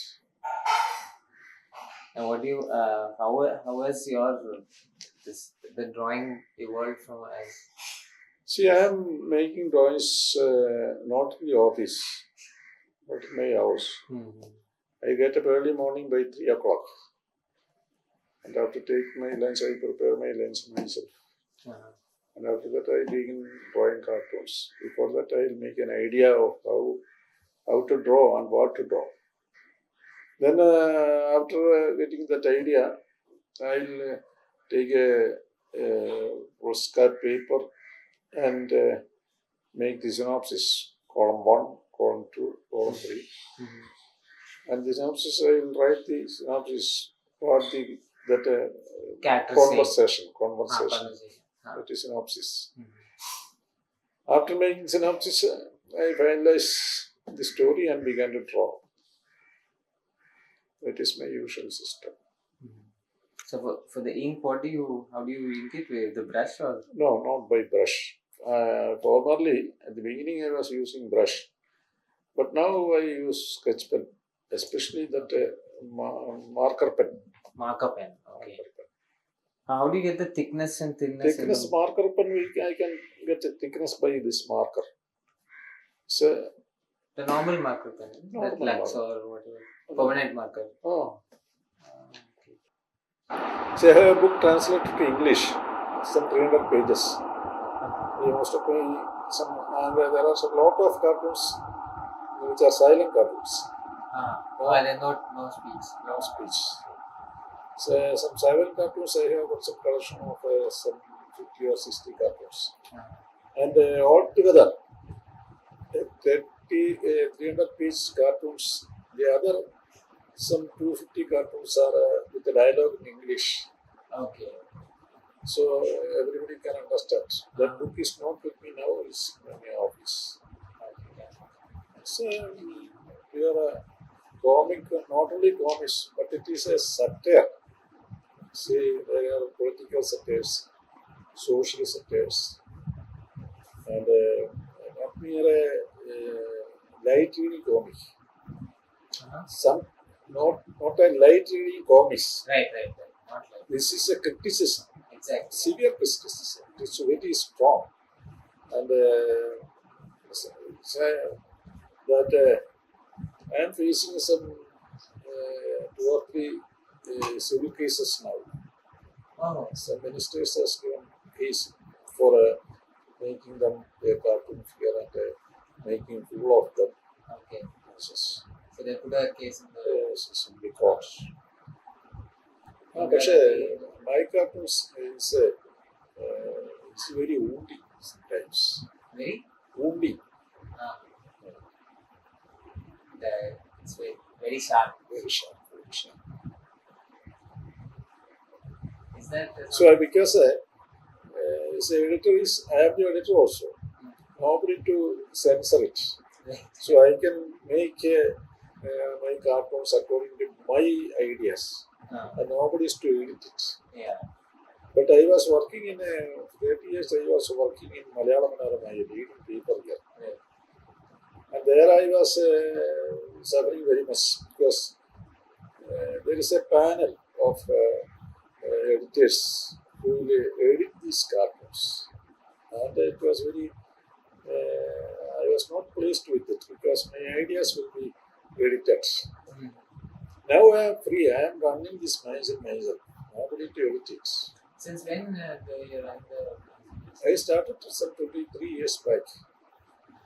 And what do you, how has your, the drawing evolved from as, See, I am making drawings not in the office, but in my house. I get up early morning by 3 o'clock. And after take my lunch, I prepare my lunch myself. And after that, I begin drawing cartoons. Before that, I will make an idea of how to draw and what to draw. Then, after getting that idea, I will take a postcard paper and make the synopsis, column 1, column 2, column 3. And the synopsis, I will write the synopsis for that character conversation. conversation. That is synopsis. After making synopsis, I finalize the story and began to draw. That is my usual system. So for the ink, how do you ink it with the brush or? No, not by brush. Formerly, at the beginning, I was using brush, but now I use sketch pen, especially that marker pen. Marker pen. Okay. How do you get the thickness and thinness? Thickness marker pen, I can get a thickness by this marker. So the normal marker pen, Normal that Lux marker. or whatever, permanent marker. oh. So I have a book translated to English, some 300 pages. You must have and there are a lot of cartoons which are silent cartoons, Then no speech. no speech. So some silent cartoons, I have got some collection of some 50 or 60 cartoons. And altogether, 300 page cartoons, the other some 250 cartoons are with the dialogue in English. Okay. So everybody can understand. That book is not with me now, it's in my office. So we are a comic, not only comics, but it is a satire. See, there are political satires, social satires, and not mere a light reading comic. Some not a light reading comics. Right. Not like This is a criticism. exactly. Severe criticism. It's very strong, and that I am facing some 2 or 3 civil cases now. Oh. Some ministers has given case for making them a cartoon figure and making fool of them. Okay. Yes, So they put a case in the. yes, in the courts. But my cartoons is it's very wounding sometimes. Very. Wounding, It's very sharp. very sharp, very sharp. Is that? So because as an editor I am the editor also. Nobody to censor it. So I can make my cartoons according to my ideas, and nobody is to edit it. Yeah. But I was working in 30 years. I was working in Malayalam Manarama, a leading paper here, and there I was suffering very much because there is a panel of editors who will edit these cartoons, and it was very. I was not pleased with it because my ideas will be edited. Now I am free. I am running this myself. Nobody to edit it. Since when do you run the? I started some 23 years back.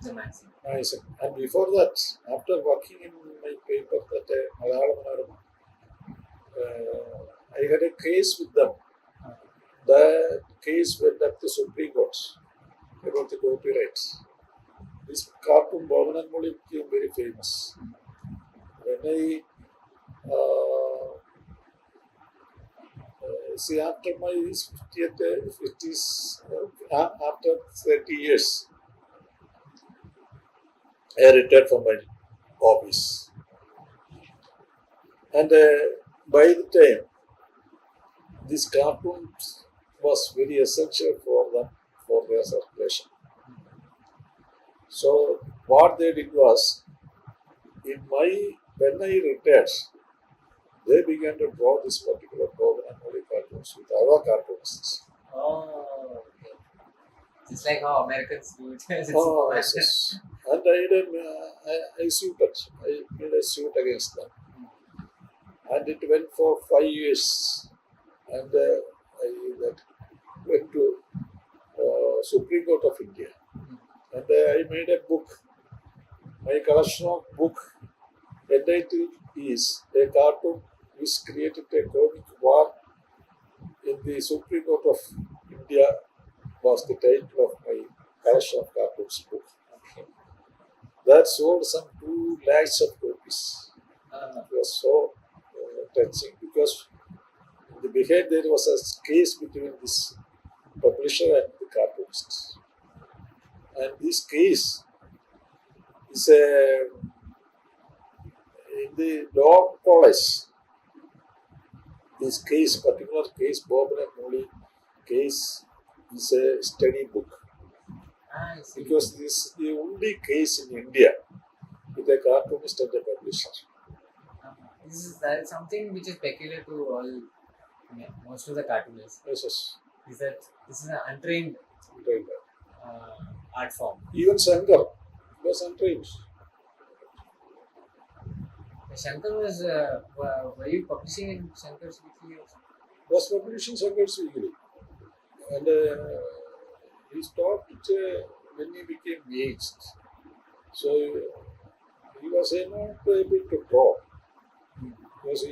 The magazine. And before that, after working in my paper that Malayalam Manarama, I had a case with them. The case went up to Supreme Court about the copyright. This cartoon Bhavanan Moli became very famous. When I see, after my 50th, it is after 30 years, I retired from my office. And by the time, this cartoon was very essential for them, for their circulation. So what they did was, when I retired, they began to draw this particular program only cartoons with other cartoonists. Oh, okay. Just like how Americans do it. It's Oh, Superman. yes, yes. And I suited. I made a suit against them. And it went for 5 years. And I went to Supreme Court of India. And I made a book. My collection of book entitled is a cartoon which created a comic war in the Supreme Court of India was the title of my collection of cartoons book. Okay. That sold some 2 lakhs of copies. Uh, It was so touching because behind there was a case between this publisher and the cartoonist. And this case is in the law college. This case, particular case, Bob and Molly case, is a study book I see. because this is the only case in India with a cartoonist and a publisher. That is something which is peculiar to all, most of the cartoonists. Yes, yes. Is that this is an untrained Right. art form. Even Shankar was untrained. Shankar was, were you publishing in Shankar's Weekly also? Was publishing Shankar's Weekly. And he stopped it when he became aged. So he was not able to draw. Because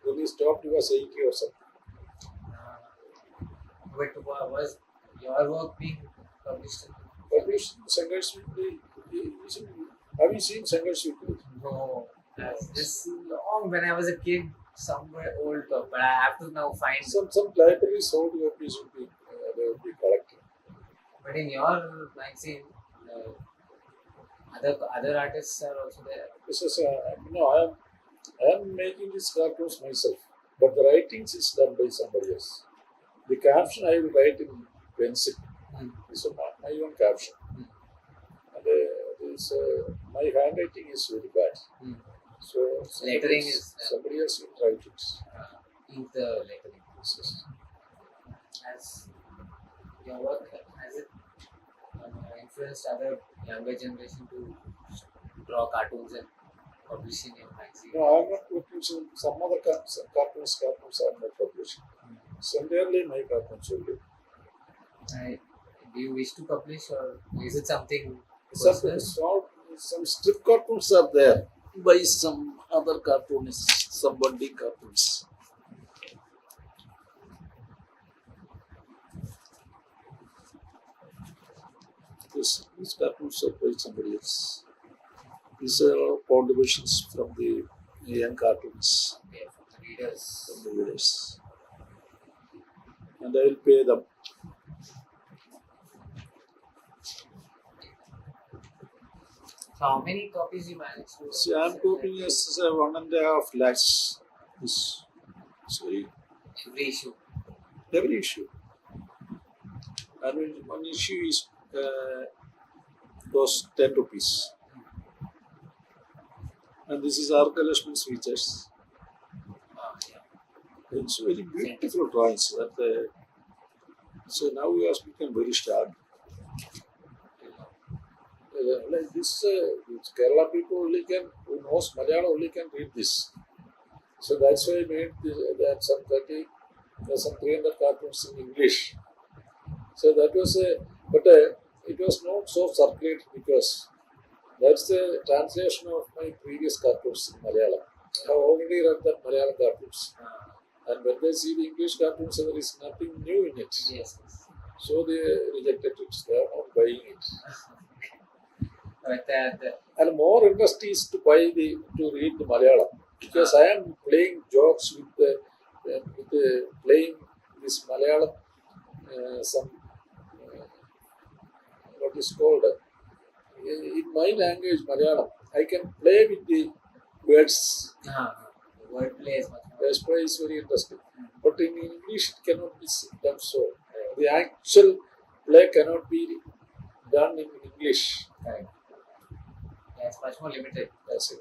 when he stopped, he was 80 or something. But was your work being published in? Published Shankar's Weekly. Have you seen Shankar's Weekly? No. This long when I was a kid, somewhere old, but I have to now find. Some libraries sold copies would be they would be collected. But in your magazine, other artists are also there. This is I am making these cartoons myself, but the writings is done by somebody else. The caption I will write in pencil. This is my own caption. And my handwriting is very bad. So Lettering is somebody else will write it. ink the lettering. Yes. As your work has it influenced other younger generation to draw cartoons and publish in your magazine? No, I am not publishing. Some other cartoons I am not publishing. It's entirely my cartoons only. Do you wish to publish, or is it something Some strip cartoons are there by some other cartoonists, some budding cartoons. These cartoons are by somebody else. These are contributions from the young cartoonists, Okay, for the readers? from the readers. And I will pay them. So how many copies you managed to? See, I am copying as 1.5 lakhs. Sorry, Every issue. every issue. And one issue is cost 10 rupees. And this is R.K. Lakshman's features. Yeah. It's very beautiful drawings. So now he has become very sharp. Like this, Kerala people only who knows Malayalam only can read this. So that's why I made some 300 cartoons in English. So that was but it was not so circulated because that's the translation of my previous cartoons in Malayalam. I have already read the Malayalam cartoons. And when they see the English cartoons, there is nothing new in it. Yes. So they rejected it. They are not buying it. But And more interest is to read the Malayalam because I am playing jokes with playing this Malayalam, what is called, in my language, Malayalam, I can play with the words. Wordplay is much more. Words play is very interesting. But in English, it cannot be done so. The actual play cannot be done in English. Correct. Yeah, it's much more limited. That's it.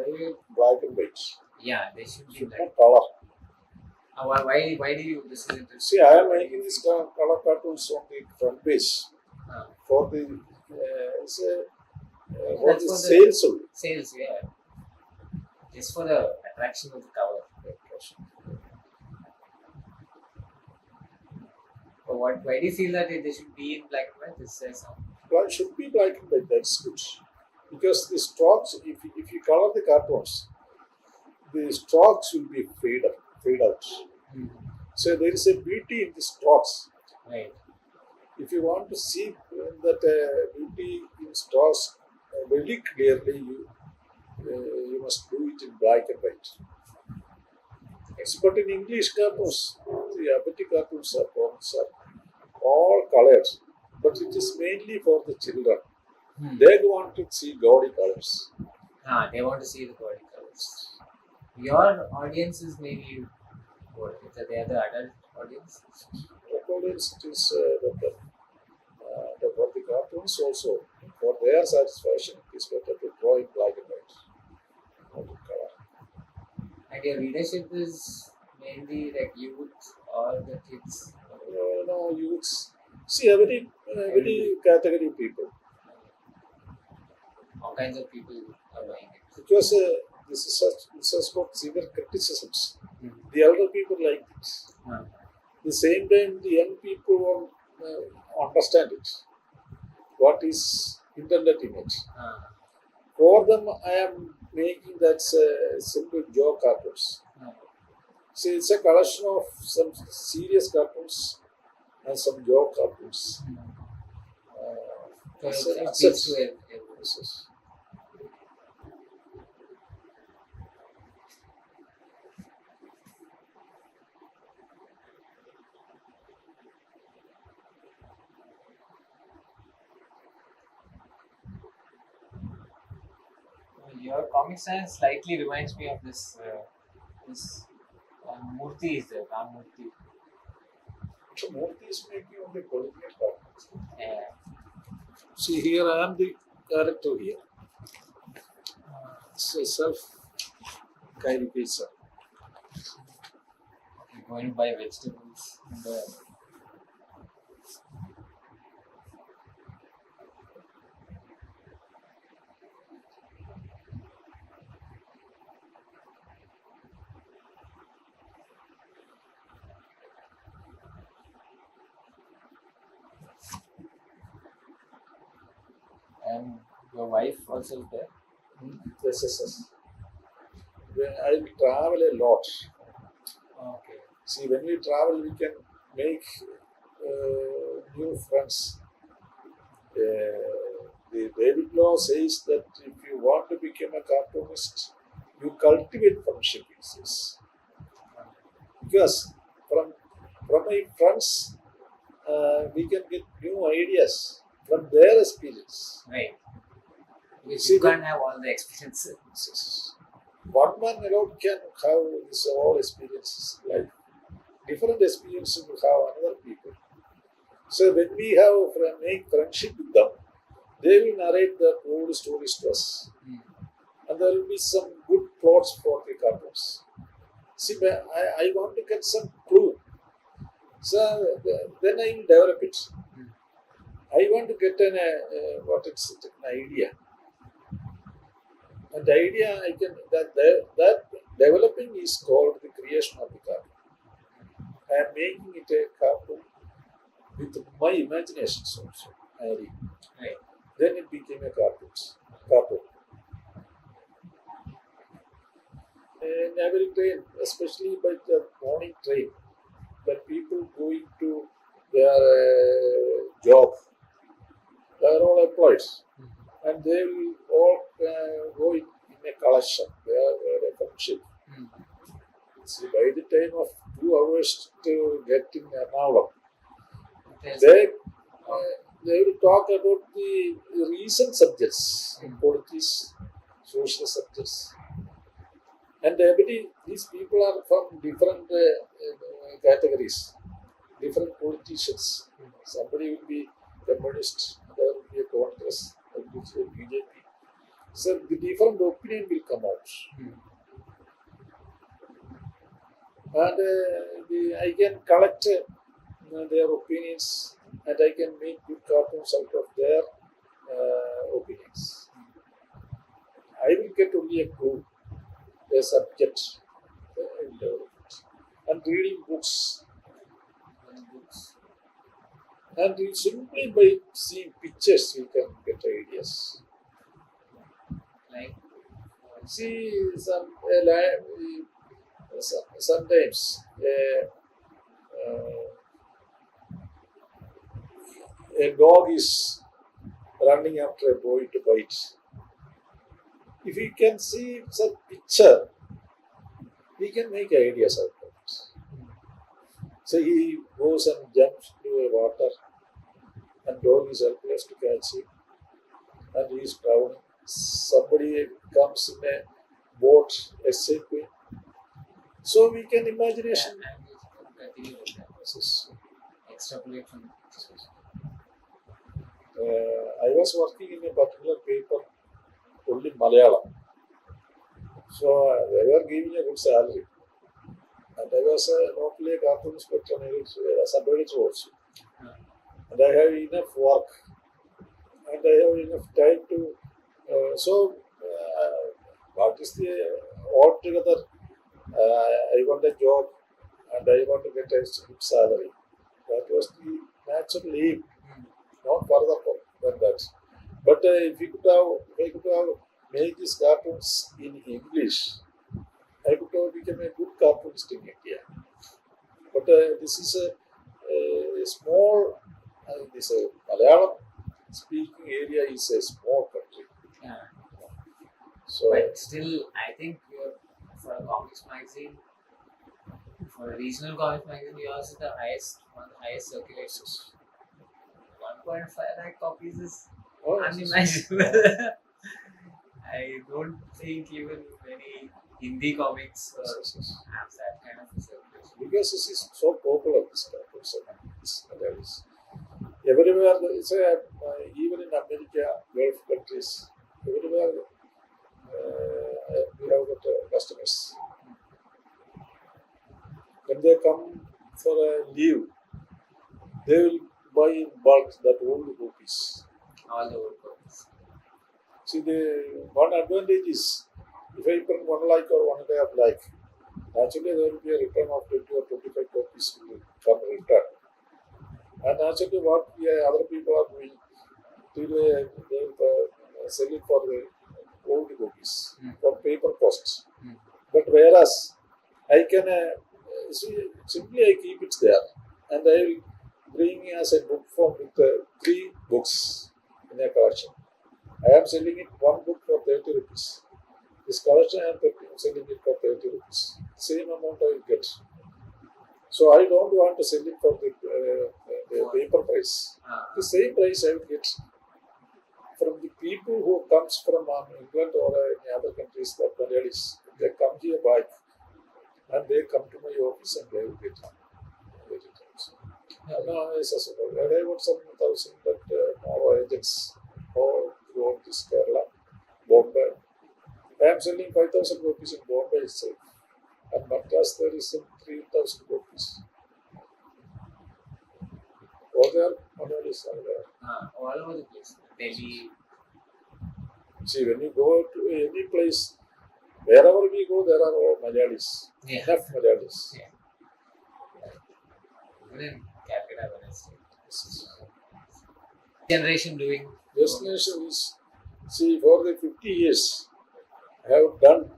Really, Black and white. yeah, they should be Should like. not color. Why do you? This is interesting. See, I am making this color cartoons on the front page for the for That's the for the- sales only. Sales, yeah. Just for the attraction of the cover. But why do you feel that they should be in black and white? This says some. Well, it should be black and white. That's good because the strokes, if you color the cartoons, the strokes will be fade out. So there is a beauty in the strokes. Right. If you want to see that beauty in strokes very clearly, you must do it in black and white. Yes, but in English cartoons, the Abati cartoons are all colored, but it is mainly for the children. They want to see gaudy colors. They want to see the body colors. Your audience is maybe what? They are the adult audience. According to is for the cartoons also, for their satisfaction, it is better to draw in black and white, not in color. And your readership is mainly like youth or the kids. No, youths. See, every category of people. All kinds of people are buying it. Because this has got severe criticisms. The elder people like it. The same time, the young people won't understand it. What is internet in it? For them, I am making that simple joke cartoons. See, it's a collection of some serious cartoons and some joke cartoons. So It's it a- speaks to everyone. Yes. Your comic style slightly reminds me of this Murthy is there, Ram Murthy. So Murthy is making only colonial cartoons. Yeah. See, here I am the character here. It's a self-caricature. You're going to buy vegetables in the and your wife also is there. Yes. When I travel a lot. Okay. See, when we travel, we can make new friends. The David Law says that if you want to become a cartoonist, you cultivate friendship. He says. Because from my friends, we can get new ideas from their experience. Right. Because See, you can't have all the experiences. Yes. One man alone can have this all experiences, like different experiences will have another people. So when we make friendship with them, they will narrate their old stories to us. And there will be some good plots for the cartoons. See, I want to get some clue. So then I will develop it. I want to get an idea. And the idea that developing is called the creation of the cartoon. I am making it a cartoon with my imaginations also. Right. Then it became a cartoon. And every train, especially by the morning train, when people going to their job, they are all employed. And they will all go in a collection. They are a friendship. See, by the time of 2 hours to get in Ernakulam, There's- they will talk about the recent subjects in politics, social subjects. And these people are from different categories, different politicians. Somebody will be communist, another will be a Congress, another will be a BJP. So the different opinion will come out. And I can collect their opinions and I can make good cartoons out of their opinions. I will get only a clue, a subject, and reading books. And simply by seeing pictures, you can get ideas. Like, See, sometimes a dog is running after a boy to bite. If we can see such picture, we can make ideas out of it. So he goes and jumps into a water, and dog is helpless to catch him, and he is drowning. Somebody comes in a boat, escaping. So we can imagination. continue with that. Yes. Extrapolate from I was working in a particular paper only Malayalam. So they were giving a good salary. And I was locally a cartoonist, but a sub-editor also. And I have enough work. And I have enough time to. What is the altogether? I want a job and I want to get a good salary. That was the natural aim, not further than that. But if I could have made these cartoons in English, I could have become a good cartoonist in India. But this is a small, this Malayalam speaking area is a small country. yeah. So But still, I think for a comics magazine, for a regional comics magazine, yours is the highest, one of the highest circulations. 1.5 lakh copies is unimaginable. I don't think even many Hindi comics have that kind of a circulation. because this is so popular, this cartoons and this Malayalis. Everywhere, even in America, Gulf countries, everywhere we have got customers. When they come for a leave, they will buy in bulk that old copies. All the old comics. See, the one advantage is if I print 1 lakh or 1.5 lakh, naturally there will be a return of 20 or 25 copies will come return. And naturally, what other people are doing, they will sell it for the old copies, for paper costs. But whereas I can simply I keep it there, and I will bring as a book form with 3 books in a collection. I am selling it 1 book for 30 rupees. This collection I am selling it for 30 rupees. Same amount I will get. So I don't want to sell it for the paper price. The same price I will get from the people who comes from England or any other countries, the Malayalis. They come here back and they come to my office and they will get it. No, it's accessible. I got some 1,000 more agents all throughout this Kerala, Bombay. I am selling 5,000 copies in Bombay itself. And Madras there is some 3,000 copies. All there, Malayalis are there. All over the place. Delhi. See, when you go to any place, wherever we go, there are all Malayalis. Yeah. Enough Malayalis. Yeah. Even in Calcutta, when I stayed. Generation doing. Destination is, see, for the 50 years, I have done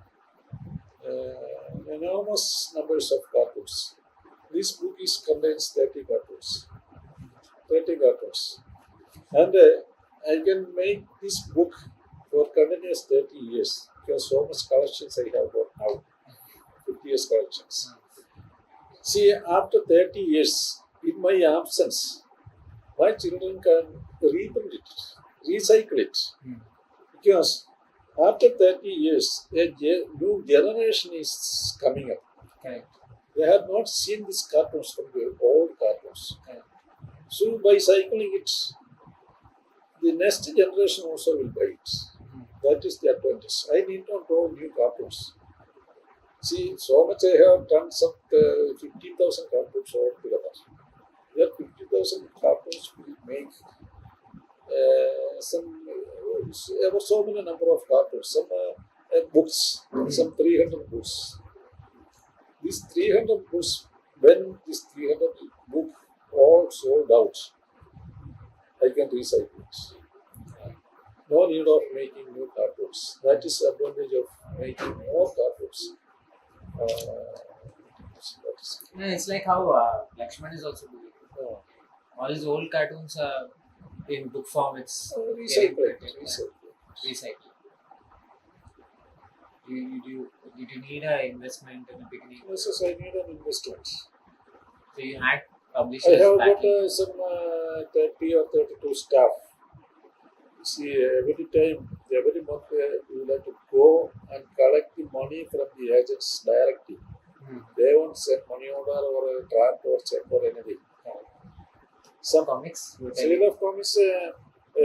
enormous numbers of cartoons. This book contains 30 cartoons. 30 cartoons. And I can make this book for continuous 30 years because so much collections I have got now. 50 years collections. See, after 30 years, in my absence, my children can reprint it, recycle it. Because after 30 years, new generation is coming up. Correct. They have not seen these cartoons from the old cartoons. Correct. So by cycling it, the next generation also will buy it. That is the advantage. I need not draw new cartoons. See, so much I have done some 15,000 cartoons altogether. That 50,000 cartoons will make ever so many number of cartoons, some books, some 300 books. These 300 books, when this 300 book all sold out, I can recycle it. No need of making new cartoons. That is the advantage of making more cartoons. That is Yeah, it's like how Lakshman is also doing. All his old cartoons are in book form. It's recycle. recycled. Did you need an investment in the beginning? Yes, I need an investment. So you had I publishers have backing. got some 30 or 32 staff. See, every month, you will have to go and collect the money from the agents directly. They won't send money order or a draft or check or anything. Some Comics. you were sale telling. of comics, I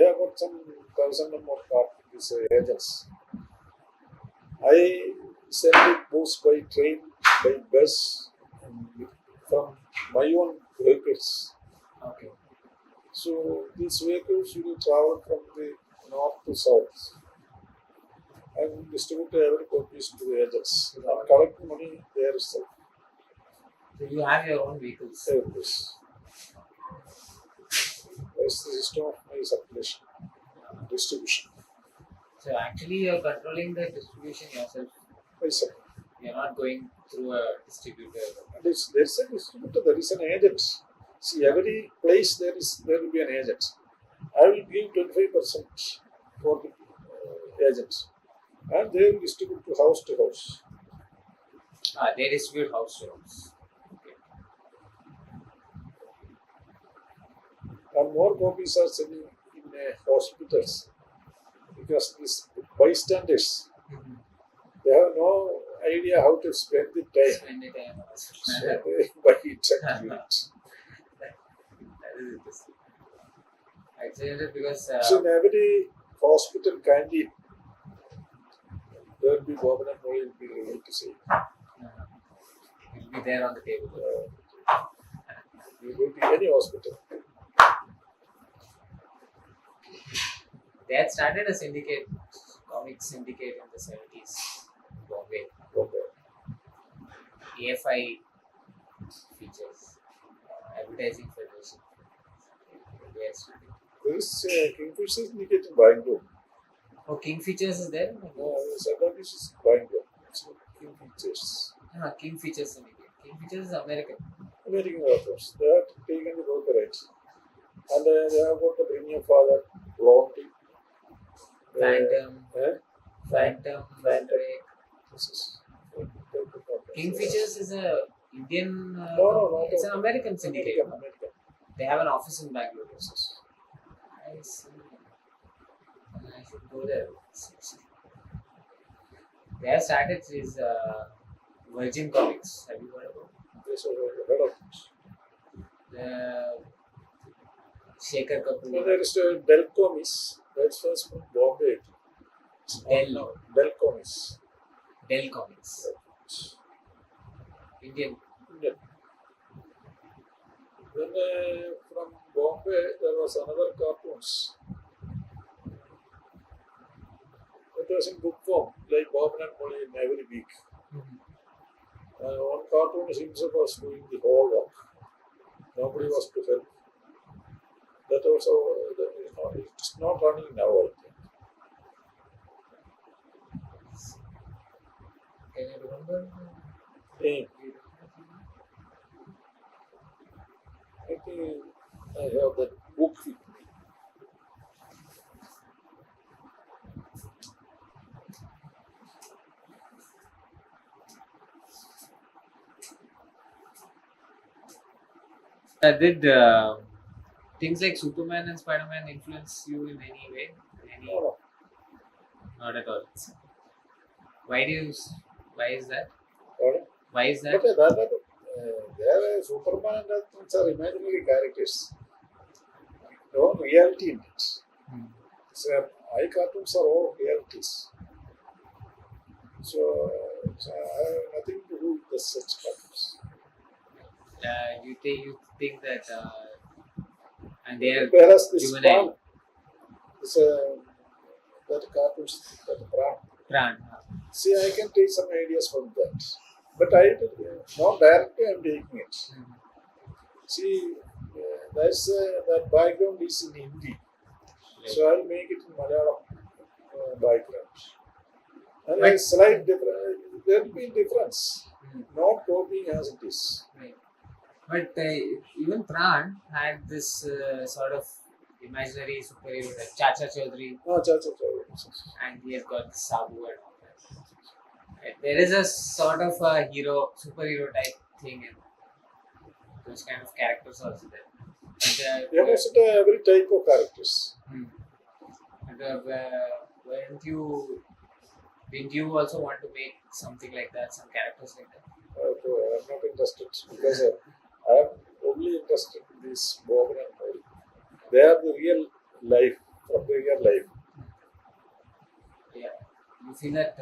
have got some 1,000 or more these agents. I send it books by train, by bus, and from my own vehicles. Okay. So these vehicles will travel from the north to south and distribute every copies to the agents and collect money there itself. So you have your own vehicles. Vehicles. That's the system of my circulation, distribution. So actually, you're controlling the distribution yourself. Myself. You're not going through a distributor. And there's a distributor, there is an agent. See, every place there will be an agent. I will give 25% for the agent, and they will distribute to house. They distribute house to house. Okay. And more copies are selling in hospitals because these bystanders, they have no idea how to spend the time. Spend it in So they buy it and give it. That is interesting. I said it because So in every hospital canteen, there will be Boban and Molly will be ready to say. it'll be there on the table. You go to any hospital. They had started a syndicate, comic syndicate in the 70s in Bombay. Okay. AFI features, advertising federation. They had started. There is Kingfisher Syndicate in Bangalore. Oh, King Features is there? Sometimes is Bangalore. It's not Kingfishers. King Features syndicate. King Features is American. American authors. They have taken the copyright. And they have got the Bring Father, Blondie. Phantom, Phantom. Mandrake. This is King Features is a Indian. No. It's an American syndicate. American. They have an office in Bangalore. I see. I should go there. They have started this Virgin Comics. Have you heard about it? This was head of it. The Shekhar And Kapoor. there is Del Comics. That's first from Bombay. Del. Del Comics. Del Comics. Indian. Indian. Then from Bombay there was another cartoons. It was in book form, like Boban and Molly in every week. One cartoonist himself was doing the whole work. Nobody was to help. That also, it's not running now, I think. Can you remember? I think I have that book with me. Did things like Superman and Spider-Man influence you in any way? No. Not at all. Why is that? Sorry? Why is But that? they are Superman and things are imaginary characters. No reality in it. So, cartoons are all realities. So, I have nothing to do with such cartoons. You think that and they are Whereas this juvenile. that cartoons, that Pran. Pran. See, I can take some ideas from that. But not directly I'm taking it. See, that background is in Hindi. So I'll make it in Malayalam background. And But- a slight difference, there will be difference. Not copying as it is. Right. But even Pran had this sort of imaginary superhero like Chacha Chaudhary, No, and he has got Sabu and all that. Right. There is a sort of a superhero type thing in those kind of characters also there. And, You must every type of characters. and, didn't you also want to make something like that, some characters like that? I'm not interested because I am only interested in this Bob and Molly. They are the real life, from the real life. Yeah. You feel that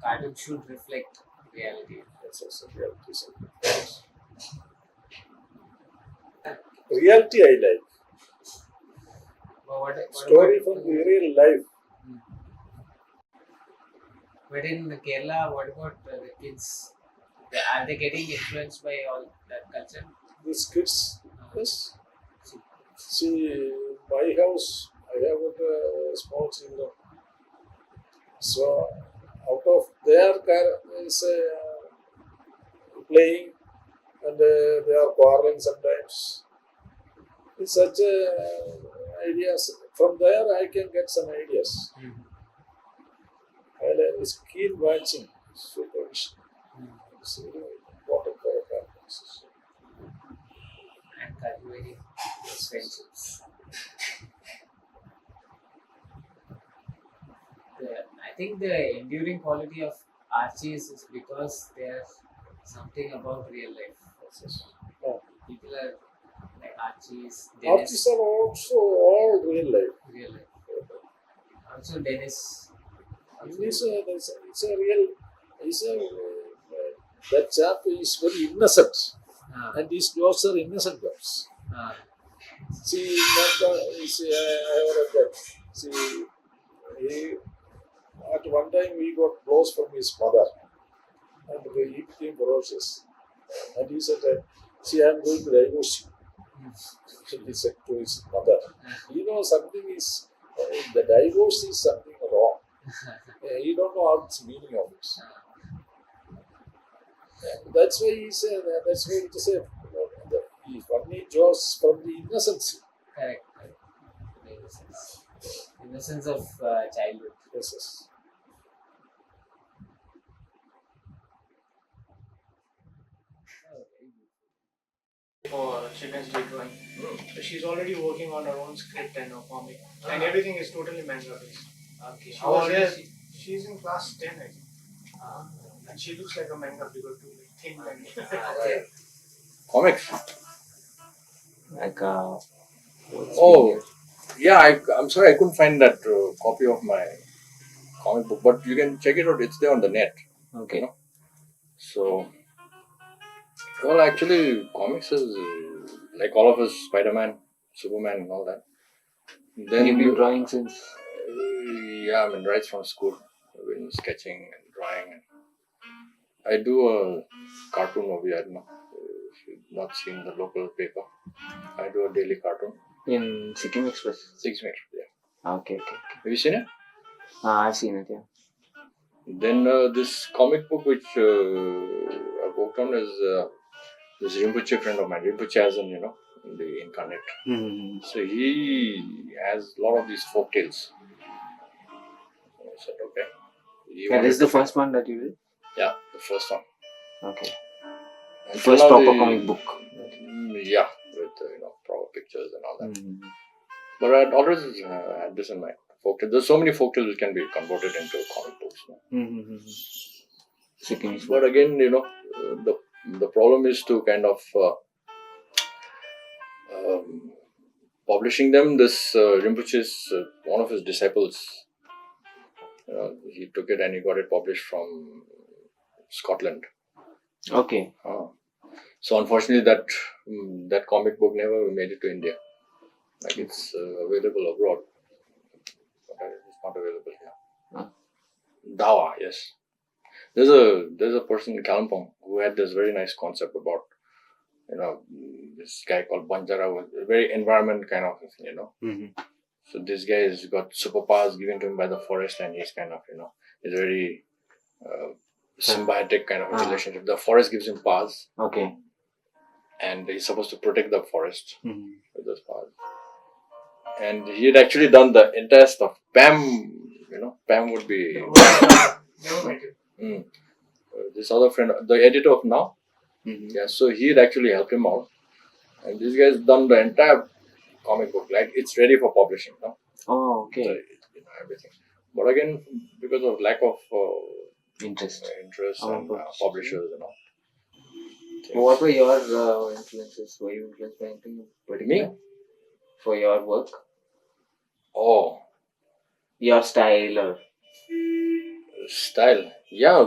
cartoon should reflect reality. That's reality. Reality I like. But what Story about, from the real life. But in Kerala, what about the kids? Are they getting influenced by all that culture? These kids, yes. See, my house, I have got small children. So, out of their playing and they are quarreling sometimes. It's such ideas. From there, I can get some ideas. And it's keen watching, supervision. It's very important for a parents. And cultivating friendships. I think the enduring quality of Archies is because there's something about real life. People are like Archies, Artists Dennis, are also all real life. real life. Also Dennis. It's a real. That chap is very innocent, and his dogs are innocent dogs. See, I have read that. See, at one time he got blows from his mother, and he became ferocious. And he said, "See, I am going to divorce you." He said to his mother, "You know, something is the divorce is something wrong. You don't know how it's meaning of it." And that's why he said. That's why it is a he funny jokes from the innocence. Correct. The innocence of childhood. Yes. For Children's Day drawing. So she's already working on her own script and her comic. And everything is totally manga based. Okay. She How was old there, is she? she's in class 10, I think. And she looks like a manga figure too, like thin manga. Okay. Comics. Like Oh, yeah. I'm sorry I couldn't find that copy of my comic book, but you can check it out. It's there on the net. okay. You know? So, well, actually, comics is like all of us, Spider-Man, Superman, and all that. Then You've been drawing since. Yeah, I mean, right from school, I've been sketching and drawing. And I do a cartoon movie. I don't know if you've not seen the local paper. I do a daily cartoon. In Sikkim Express. 6 minutes. Yeah. Okay. Have you seen it? I've seen it, yeah. Then this comic book which I worked on is this Rinpoche friend of mine, Rinpoche as in, the incarnate. So he has a lot of these folk tales. So I said, okay. That is the first one that you did? Yeah, the first one. Okay. And First till now proper the- comic book. Yeah, with proper pictures and all that. Mm. But I'd always had this in mind. Folktales. There's so many folktales which can be converted into comic books. Mm-hmm. Second is But again, the problem is to kind of publishing them. This Rinpoche's one of his disciples. He took it and he got it published from Scotland. okay. So unfortunately, that comic book never made it to India. Like it's available abroad, but it's not available here. Huh. Dawa, yes. There's a person in Kalimpong who had this very nice concept about this guy called Banjara, was a very environment kind of thing, Mm-hmm. So this guy has got superpowers given to him by the forest, and he's kind of is very symbiotic kind of a relationship. The forest gives him powers, Okay. and he's supposed to protect the forest Mm-hmm. with those powers. And he had actually done the entire stuff. Pam, Pam would be Never met you. this other friend, the editor of Now. Mm-hmm. Yeah, so he had actually helped him out, and this guy's done the entire comic book. Like it's ready for publishing now. Oh, okay. Everything. But again, because of lack of Interest. interest Oh, and publishers. publishers and all. What were your influences? Were you influenced by anything in particular? Me? For your work? Oh, Your style or style. Yeah,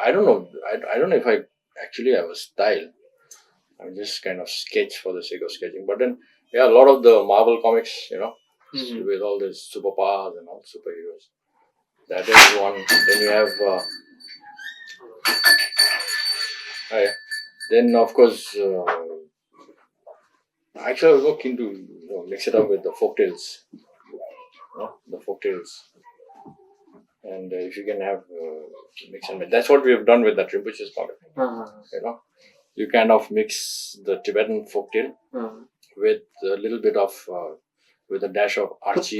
I don't know. I don't know if I actually have a style. I'm just kind of sketch for the sake of sketching. But then, yeah, a lot of the Marvel comics, Mhm. with all these superpowers and all superheroes. That is one. Then you have. Then of course, actually, I was looking to mix it up with the folktales. The folktales. And if you can have mix and match, that's what we have done with that Rinpoche's comic. You kind of mix the Tibetan folktale with a little bit of, with a dash of Archie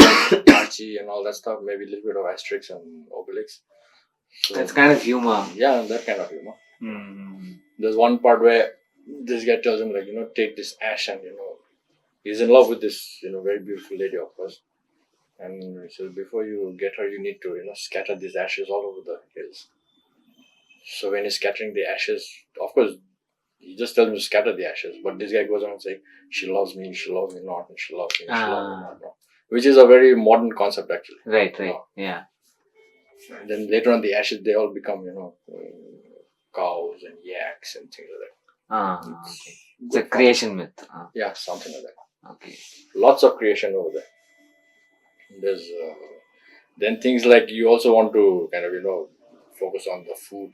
and all that stuff, maybe a little bit of Asterix and Obelix. So, that's kind of humor. yeah, that kind of humor. Mm-hmm. There's one part where this guy tells him, take this ash and, he's in love with this, very beautiful lady, of course. And he says, before you get her, you need to, scatter these ashes all over the hills. So when he's scattering the ashes, of course, he just tells him to scatter the ashes. But this guy goes on and saying, she loves me not, and she loves me, she loves me, she loves me not. No. Which is a very modern concept, actually. Right, Yeah. And then later on, the ashes, they all become, cows and yaks and things like that. Okay. It's a creation myth. Yeah, something like that. Okay. Lots of creation over there. There's then things like you also want to kind of focus on the food,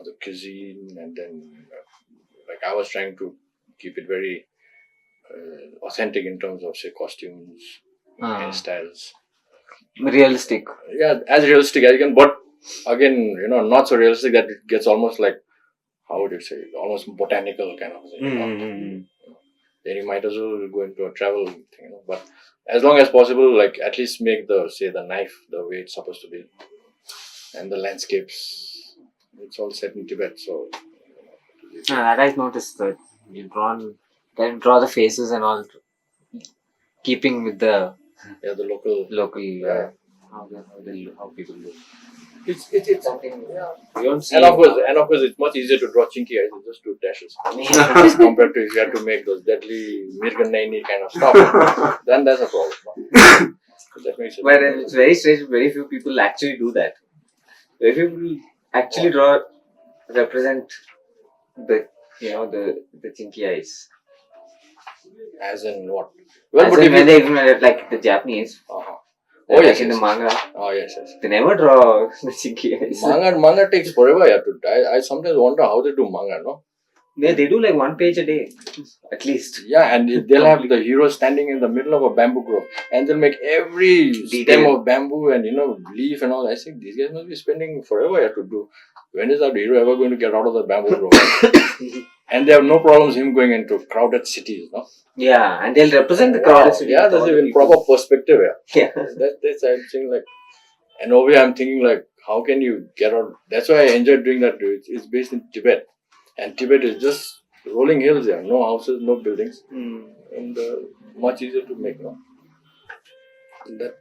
the cuisine, and then like I was trying to keep it very authentic in terms of say costumes, hairstyles. Realistic. Yeah, as realistic as you can, but again, not so realistic that it gets almost like, how would you say, almost botanical kind of thing. Mm-hmm. Then you might as well go into a travel thing, but as long as possible, like at least make the knife the way it's supposed to be, and the landscapes. It's all set in Tibet, so. That I've noticed that you draw the faces and all, keeping with the the local. Yeah. How people look. It's Something. yeah. You don't see. And of course, it's much easier to draw chinky eyes with just 2 dashes as compared to if you have to make those deadly Mirganaini kind of stuff. Then that's a problem. No? That makes it. But it's very strange. Very few people actually do that. Very few people actually represent the chinky eyes. As in what? Well, As but in if when you, they even like the Japanese. Oh Like yes, in the yes. manga, Oh yes. they never draw the chinky eyes. Manga takes forever. You have to. I sometimes wonder how they do manga. No. They do like 1 page a day, at least. Yeah, and they'll have the hero standing in the middle of a bamboo grove, and they'll make every Detail. stem of bamboo and leaf and all. I think these guys must be spending forever. You have to do. When is that hero ever going to get out of the bamboo grove? And they have no problems him going into crowded cities. No. Yeah, and they'll represent the crowded city. Yeah, there's even proper perspective here. Yeah. That's I'm saying like, and over here I'm thinking like, how can you get out? That's why I enjoyed doing that. It's based in Tibet, And Tibet is just rolling hills there, no houses, no buildings, and much easier to make. No? That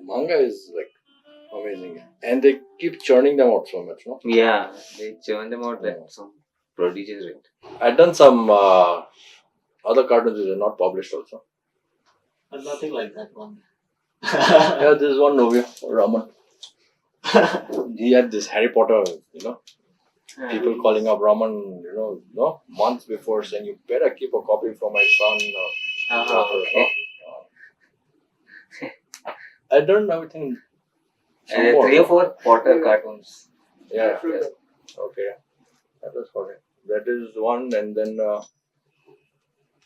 manga is like amazing, and they keep churning them out so much. No, Yeah, they churn them out that some prodigious rate. I've done some other cartoons which are not published also. But nothing like that one. Yeah, this is one Novia Raman. He had this Harry Potter, people calling up Raman, no, months before saying, you better keep a copy for my son. Daughter, Okay. I don't know everything. 3 or 4 Potter cartoons. Yeah. Okay. That was okay. That is one, and then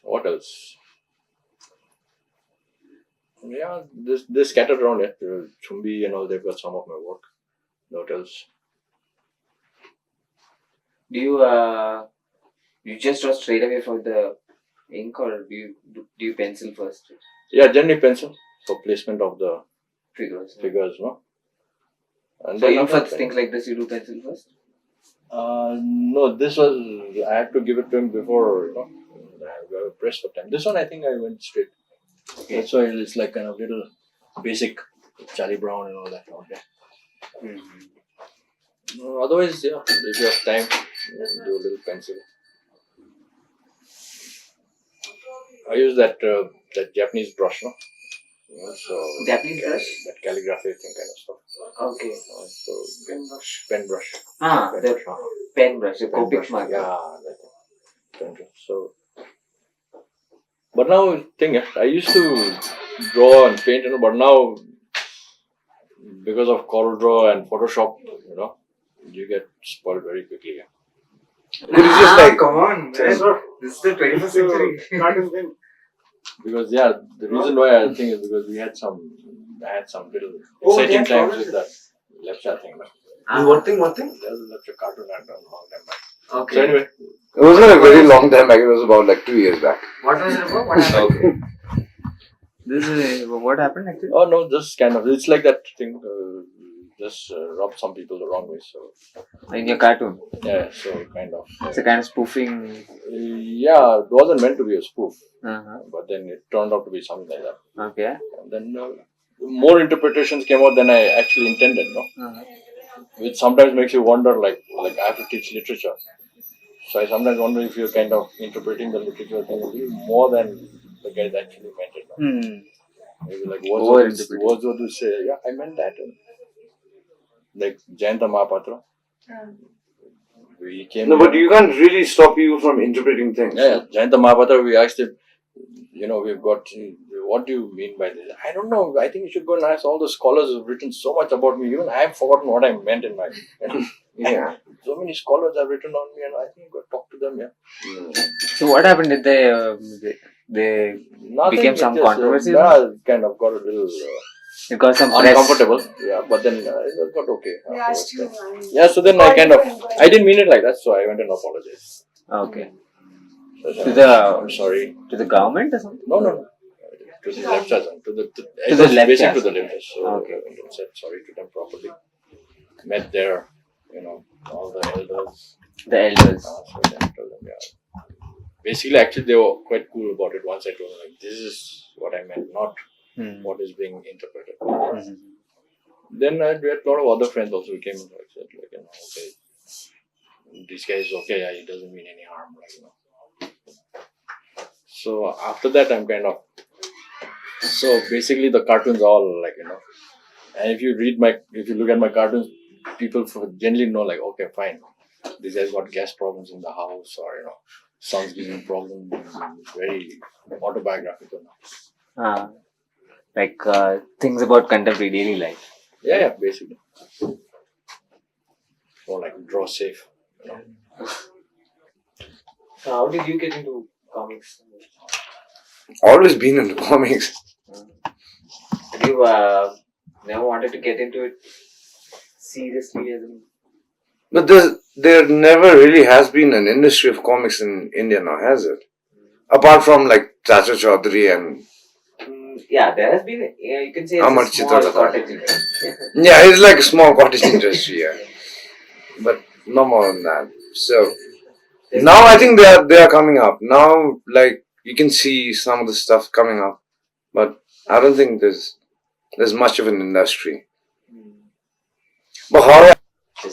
what else? Yeah, this scattered around it. Chumbi and all, they've got some of my work. What else? Do you just draw straight away from the ink, or do you pencil first? Yeah, generally pencil for placement of the Figures. no? And So then even for after things like this, you do pencil first? no, this was, I had to give it to him before, I have pressed for time. This one, I think I went straight. Okay. That's why it's like kind of little basic Charlie Brown and all that out there. Otherwise, yeah, if you have time, do a little pencil. I use that Japanese brush, no? So Japanese brush? that calligraphy thing kind of stuff. Okay. So pen brush. The pen brush, the Pen Copic brush. marker. Yeah, that thing. Pen brush. So, but now I used to draw and paint, but now because of CorelDRAW and Photoshop, you get spoiled very quickly. Yeah. Could you just like come on, man. This is the 21st century. Because the reason why I think is because I had some little exciting times with that Lepcha thing. What thing? There was a Lepcha cartoon I done long time back. Okay. So anyway, It wasn't a very long time back. It was about like 2 years back. What was it about? What happened? This is what happened actually? oh no, just kind of, it's like that thing. Just rub some people the wrong way. So In your cartoon. yeah, so kind of. It's a kind of spoofing. Yeah, it wasn't meant to be a spoof, Uh-huh. but then it turned out to be something like that. Okay. And then more interpretations came out than I actually intended. No. Uh-huh. Which sometimes makes you wonder, like I have to teach literature. So I sometimes wonder if you're kind of interpreting the literature thing a little more than the guys actually meant it. No? Maybe like Wordsworth would say, yeah, I meant that. Like Jayanta Mahapatra. We came No, but here. you can't really stop you from interpreting things. Yeah, Jayanta Mahapatra, we asked him, we've got, what do you mean by this? I don't know. I think you should go and ask all the scholars who've written so much about me. Even I have forgotten what I meant in my. Yeah. So many scholars have written on me, and I think you got to talk to them. Yeah. So what happened? Did they Nothing, became it some just, controversy? kind of got a little It got some press. uncomfortable. Yeah, but then it got okay. They afterwards. asked you. Yeah, so then I didn't mean it like that, so I went and apologized. Okay. So I To said, the- I'm sorry. To the government or something? No. To the lectures, to the lectures. to the lectures. So Okay. I said sorry to them properly. Met their, all the elders. The elders. So then I told them, yeah. Basically, actually, they were quite cool about it. Once I told them, like, this is what I meant, not what is being interpreted. Then we had a lot of other friends also who came and said, like, okay, this guy is okay, yeah, he doesn't mean any harm, So after that, I'm kind of. So basically, the cartoons all like, and if you look at my cartoons, people generally know, like, okay, fine, this guy's got gas problems in the house, or son's giving problems. Very autobiographical now. Like things about contemporary daily life. Yeah, basically. Or like draw safe. So how did you get into comics? Always been into comics. Did you never wanted to get into it seriously? But there never really has been an industry of comics in India now, has it? Apart from like Chacha Chaudhary and Yeah, there has been. You can say Amar it's a small Chitra cottage industry. yeah, it's like a small cottage industry, yeah. But no more than that. So Now I think they are coming up. Now, like, you can see some of the stuff coming up, but I don't think there's much of an industry. But horror,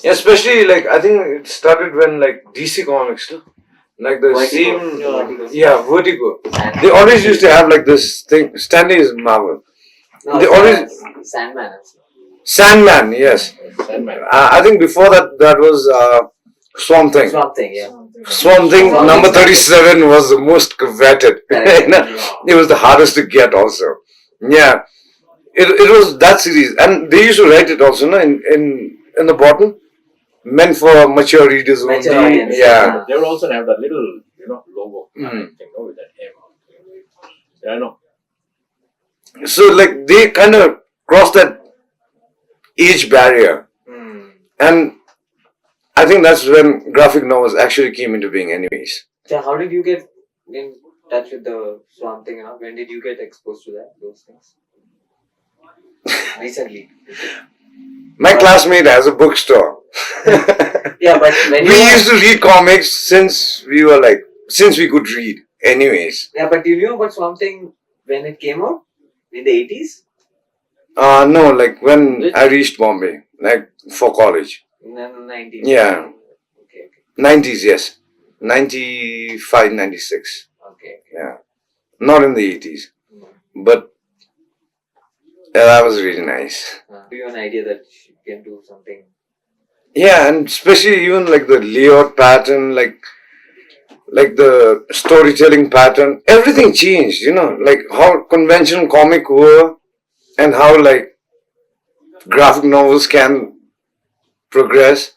especially like I think it started when like DC Comics too. Like the same, Vertigo. They always used to have like this thing. Stanley is Marvel. No, They always Sandman. Sandman, yes. Sandman. I think before that was Swamp Thing. Swamp Thing, yeah. Swamp Thing number 37 was the most coveted. Correct. It was the hardest to get also. Yeah. It was that series. And they used to write it also, no, in the bottom. Meant for mature readers only. Mature audience, Yeah. They would also have that little, logo Mhm. thing, with that M. Yeah, I know. So like they kind of crossed that age barrier. And I think that's when graphic novels actually came into being anyways. So how did you get in touch with the Swamp Thing? When did you get exposed to those things? Recently. My classmate has a bookstore. Yeah, but when We you used to read comics since we could read anyways. yeah, but you knew about Swamp Thing when it came out in the 80s? No, like when I reached Bombay, like for college. In the 90s? Yeah. Okay. 90s, yes. 95, 96. Okay. Yeah. Not in the 80s. But that was really nice. Do you have an idea that you can do something? Yeah, and especially even like the layout pattern, like the storytelling pattern, everything changed, like how conventional comic were and how like graphic novels can progress.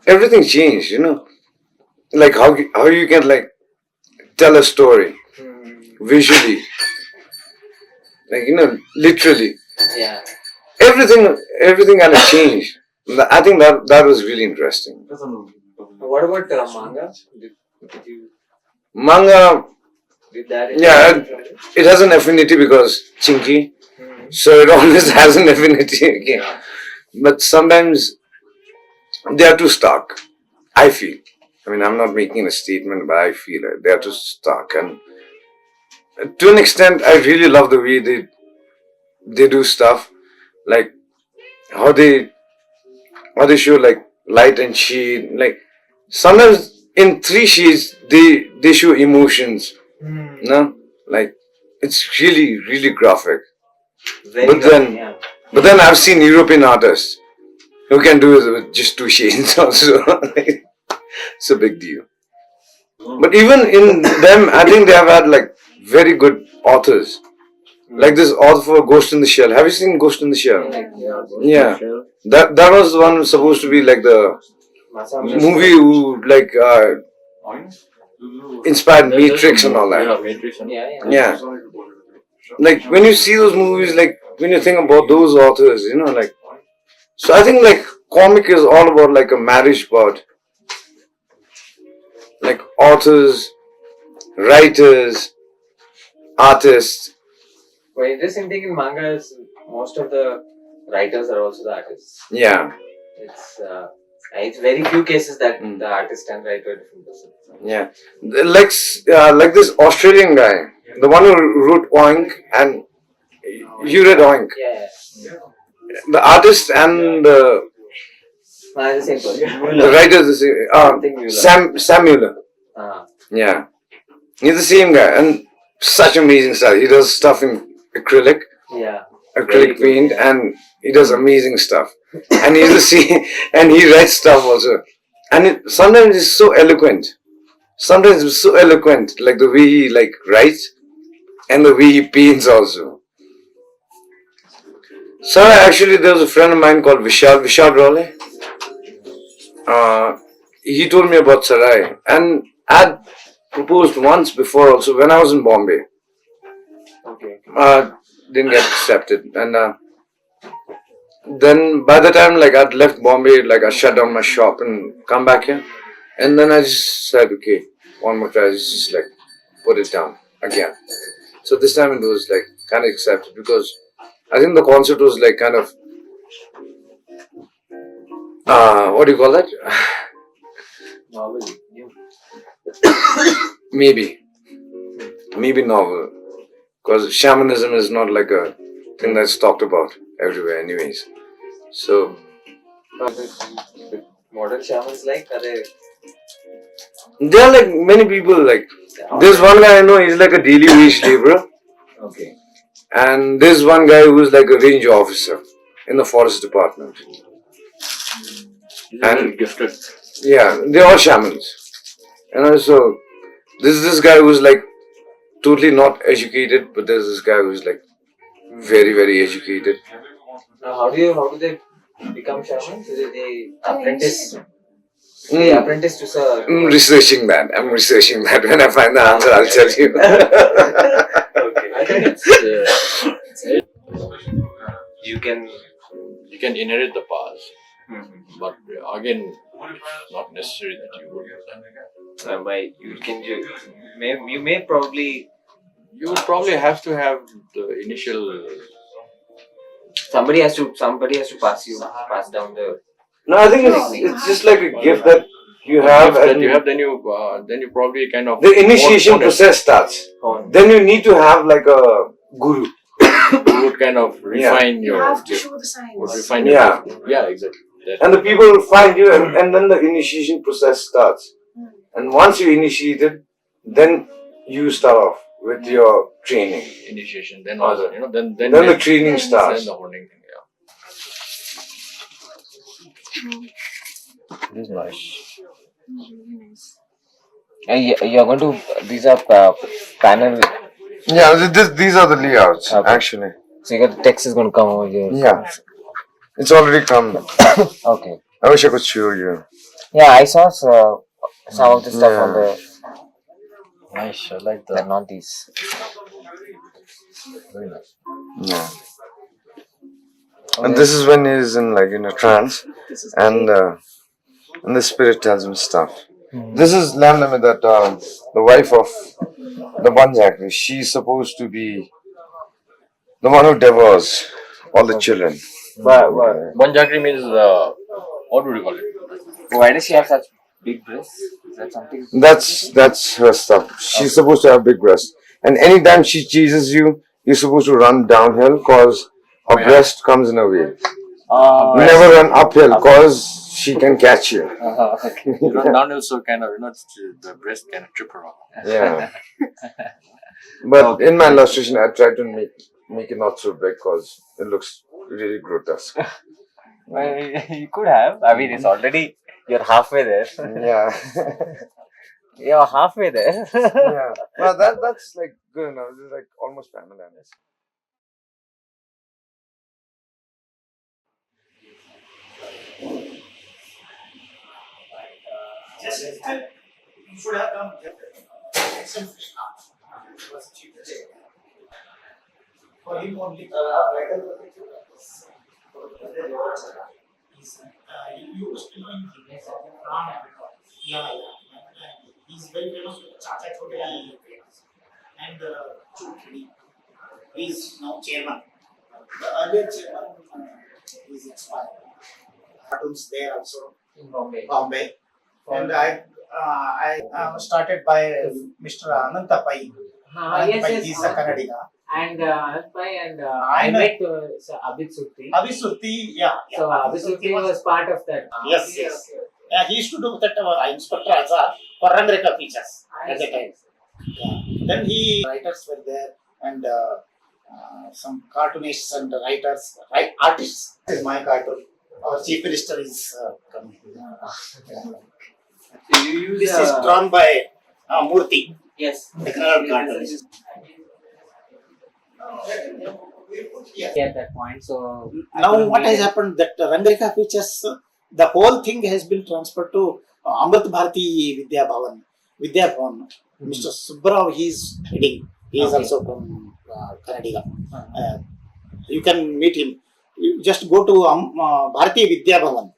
Everything changed, like how you can like tell a story visually, like literally. Yeah. Everything kind of changed. I think that was really interesting. What about manga? Did you Manga, did that? yeah, it has an affinity because chinky, so it always has an affinity again. But sometimes they are too stark. I feel. I mean, I'm not making a statement, but I feel it. They are too stark, and to an extent, I really love the way they do stuff, like how they show like light and shade. Like sometimes in 3 shades they show emotions. No, like it's really really graphic. Very But good, then- yeah. But then I've seen European artists who can do it with just 2 shades also. It's a big deal. But even in them, I think they have had like very good authors. Like this author for Ghost in the Shell. Have you seen Ghost in the Shell? Yeah. That was the one who's supposed to be like the movie who like inspired Matrix and all that. Yeah, Matrix. And Yeah. Yeah. Like when you see those movies, like when you think about those authors, like. So I think like comic is all about like a marriage part. Like authors, writers, artists. But interesting thing in manga is most of the writers are also the artists. Yeah, It's very few cases that the artist and writer are different person. yeah. Like this Australian guy, the one who wrote Oink, and you read Oink. Yeah. The artist and the The same person. writer is the same. Sam Mueller. Yeah, he's the same guy, and such amazing stuff. He does stuff in acrylic paint, and he does amazing stuff. And he's the same, and he writes stuff also. And sometimes it's so eloquent. Sometimes it's so eloquent, like the way he like writes, and the way he paints also. So actually, there was a friend of mine called Vishal Rowley. He told me about Sarai, and I'd proposed once before also when I was in Bombay. Okay. Didn't get accepted, and then by the time like I'd left Bombay, like I shut down my shop and come back here, and then I just said, okay, one more try, just like put it down again. So this time it was like kind of accepted because I think the concept was like kind of what do you call that? Novel. Maybe novel, because shamanism is not like a thing that's talked about everywhere, anyways. So Modern shamans like are they? there are like many people. Like there's one guy I know. He's like a daily wage laborer, Okay. and there's one guy who's like a ranger officer in the forest department. And gifted. yeah, they're all shamans. And also, this guy who's like totally not educated, but there's this guy who's like very, very educated. Now, how do they become shamans? They apprentice. They apprentice to sir. I'm researching that. When I find the answer, I'll tell you. I think it's You can. you can inherit the past, but again, it's not necessary that you would do that. You may probably. You would probably have to have the initial. Somebody has to pass down the. No, I think it's just like a gift that you have, that and you have, then you probably kind of the initiation hone it. process starts. Then you need to have like a guru. You would kind of refine You your. have to show the signs. Would refine your. Yeah. Yeah, exactly. That. And the people will find you, and then the initiation process starts. And once you initiate it, then you start off with your training. Initiation, then Other. then the training starts. Then the honing thing, yeah. This is nice. Really nice. You're going to. These are panel. Yeah, these are the layouts, Okay. actually. So you got the text is going to come over here. Yeah. It's already come. Okay. I wish I could show you. Yeah, I saw some of the stuff on Yeah. the. Nice, I like They're not these. Very nice. Yeah. And this is when he's in a trance, and the spirit tells him stuff. This is Lamlame, that the wife of the Banjakri. She's supposed to be the one who devours all the children. Banjakri means what would you call it? Why does she have such big breasts? Is that something? That's her stuff. She's supposed to have big breasts, and anytime she chases you, you're supposed to run downhill because her breast comes in a way. Never run uphill because she can catch you. Okay. You run downhill, so kind of the breast kind of trip her up. Yeah. But in my illustration, I tried to make it not so big because it looks really grotesque. Well, you could have. I mean, it's already. You're halfway there. Yeah. You're halfway there. Yeah. Well, that's like good enough. It's like almost family. You should have come. For him only. You used to know him. Yeah. He's very famous with Chacha Chote and he is now chairman. The earlier chairman is expired. Cartoons there also In Bombay. Bombay. And I started by Mr. Ananta Pai. Yes, He's a Kannadiga. And I met Abid Surti. Abhisuti, yeah. So Abid Surti was part of that. Yes. Yeah, he used to do that Inspector Azhar for Rangreka features at the time. Yeah. Then writers were there and some cartoonists and writers, artists. This is my cartoon. Our chief minister is coming. So you use This is drawn by Murthy. Yes. The Kannada cartoonist. At that point, so Now what has happened that Rangreka features, the whole thing has been transferred to Amrit Bharati Vidya Bhavan. Mr. Subbarao, he is heading. He is also from Kannadiga. You can meet him. You just go to Bharati Vidya Bhavan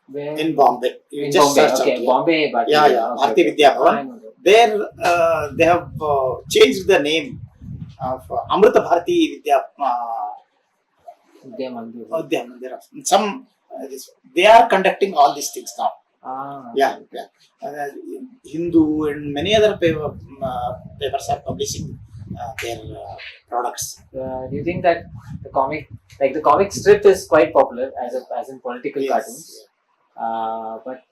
where in Bombay. You in just Bombay, search okay, out, yeah. Bombay, but Yeah. okay. Bharati Vidya I Bhavan. know that. There they have changed the name of Amrita Bharati Vidya Vidya Mandir. There are some they are conducting all these things now. Ah, Yeah. Hindu and many other papers are publishing their products. Do you think that the comic strip is quite popular as in political Yes. cartoons? But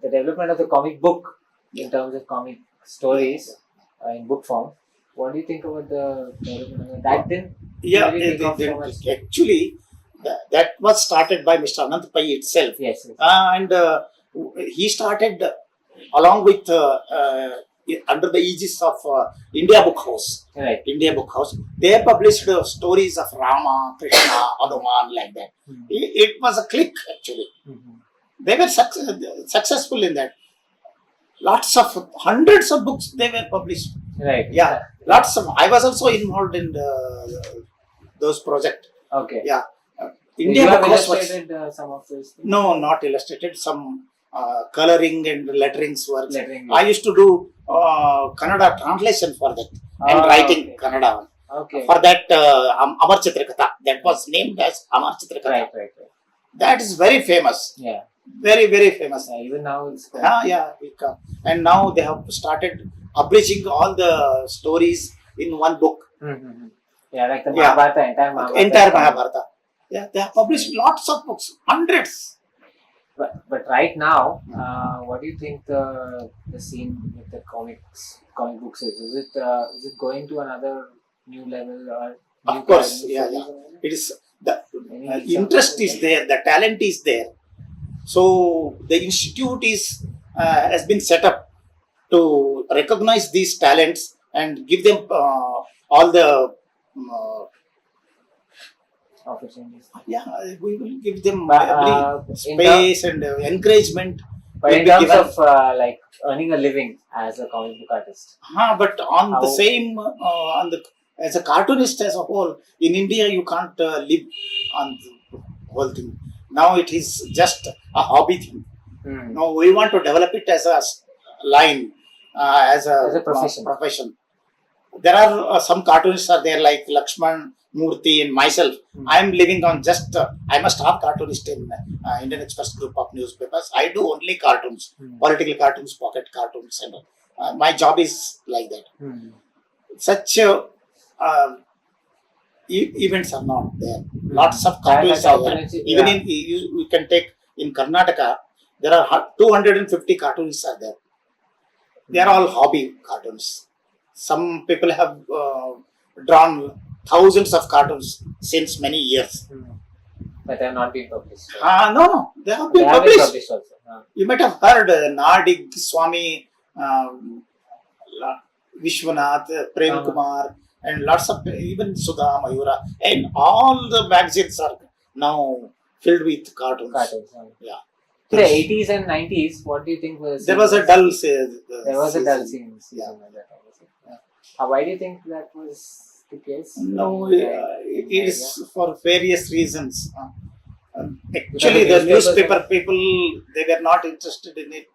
the development of the comic book in terms of comic stories in book form, what do you think about the development of that? Didn't Yeah, really take off so much? actually, that was started by Mr. Anant Pai itself. Yes. And he started along with under the aegis of India Book House. Right. India Book House. They published stories of Rama, Krishna, Hanuman, like that. It was a click actually. They were successful in that. Hundreds of books they were published. Right. Yeah, lots of. I was also involved in those projects. Okay. Yeah. You have Book House was- illustrated some of those things? No, not illustrated. Some coloring and letterings works. Lettering. I used to do Kannada translation for that and Ah, writing okay. Kannada one. Okay. For that Amar Chitrakatha, that was named as Amar Chitrakatha. Right. That is very famous. Yeah. Very, very famous. Even now it's quite- Yeah. And now they have started publishing all the stories in one book. Yeah, like the Yeah. Mahabharata, entire Mahabharata. Yeah, they have published lots of books, hundreds. But right now, what do you think the scene with the comic books is? Is it going to another new level or? Of course, yeah. It is the interest is there, the talent is there. So the institute has been set up to recognize these talents and give them all the Opportunities. yeah. We will give them But, every space and encouragement. But will in be terms given. of like earning a living as a comic book artist, But on the How- same, as a cartoonist as a whole, in India you can't live on the whole thing. Now it is just a hobby thing. Now we want to develop it as a line, as a profession. There are some cartoonists are there like Lakshman, Murthy and myself. I am living on just, I must have cartoonist in Indian Express group of newspapers. I do only cartoons, political cartoons, pocket cartoons and my job is like that. Such events are not there. Lots of cartoons are there. Even in, we can take in Karnataka, there are 250 cartoonists are there. They are all hobby cartoons. Some people have drawn thousands of cartoons since many years. but they have not been published. No, they have been They have been published. published also. You might have heard Nadig, Swami, Vishwanath, Prem Kumar, and lots of even Sudha, Mayura, and all the magazines are now filled with cartoons. Yeah. In the 80s and 90s, what do you think was? There was a dull There was a dull season. season at that time. Why do you think that was the case? No, it is for various reasons. Actually, Because the the newspaper people, they were not interested in it.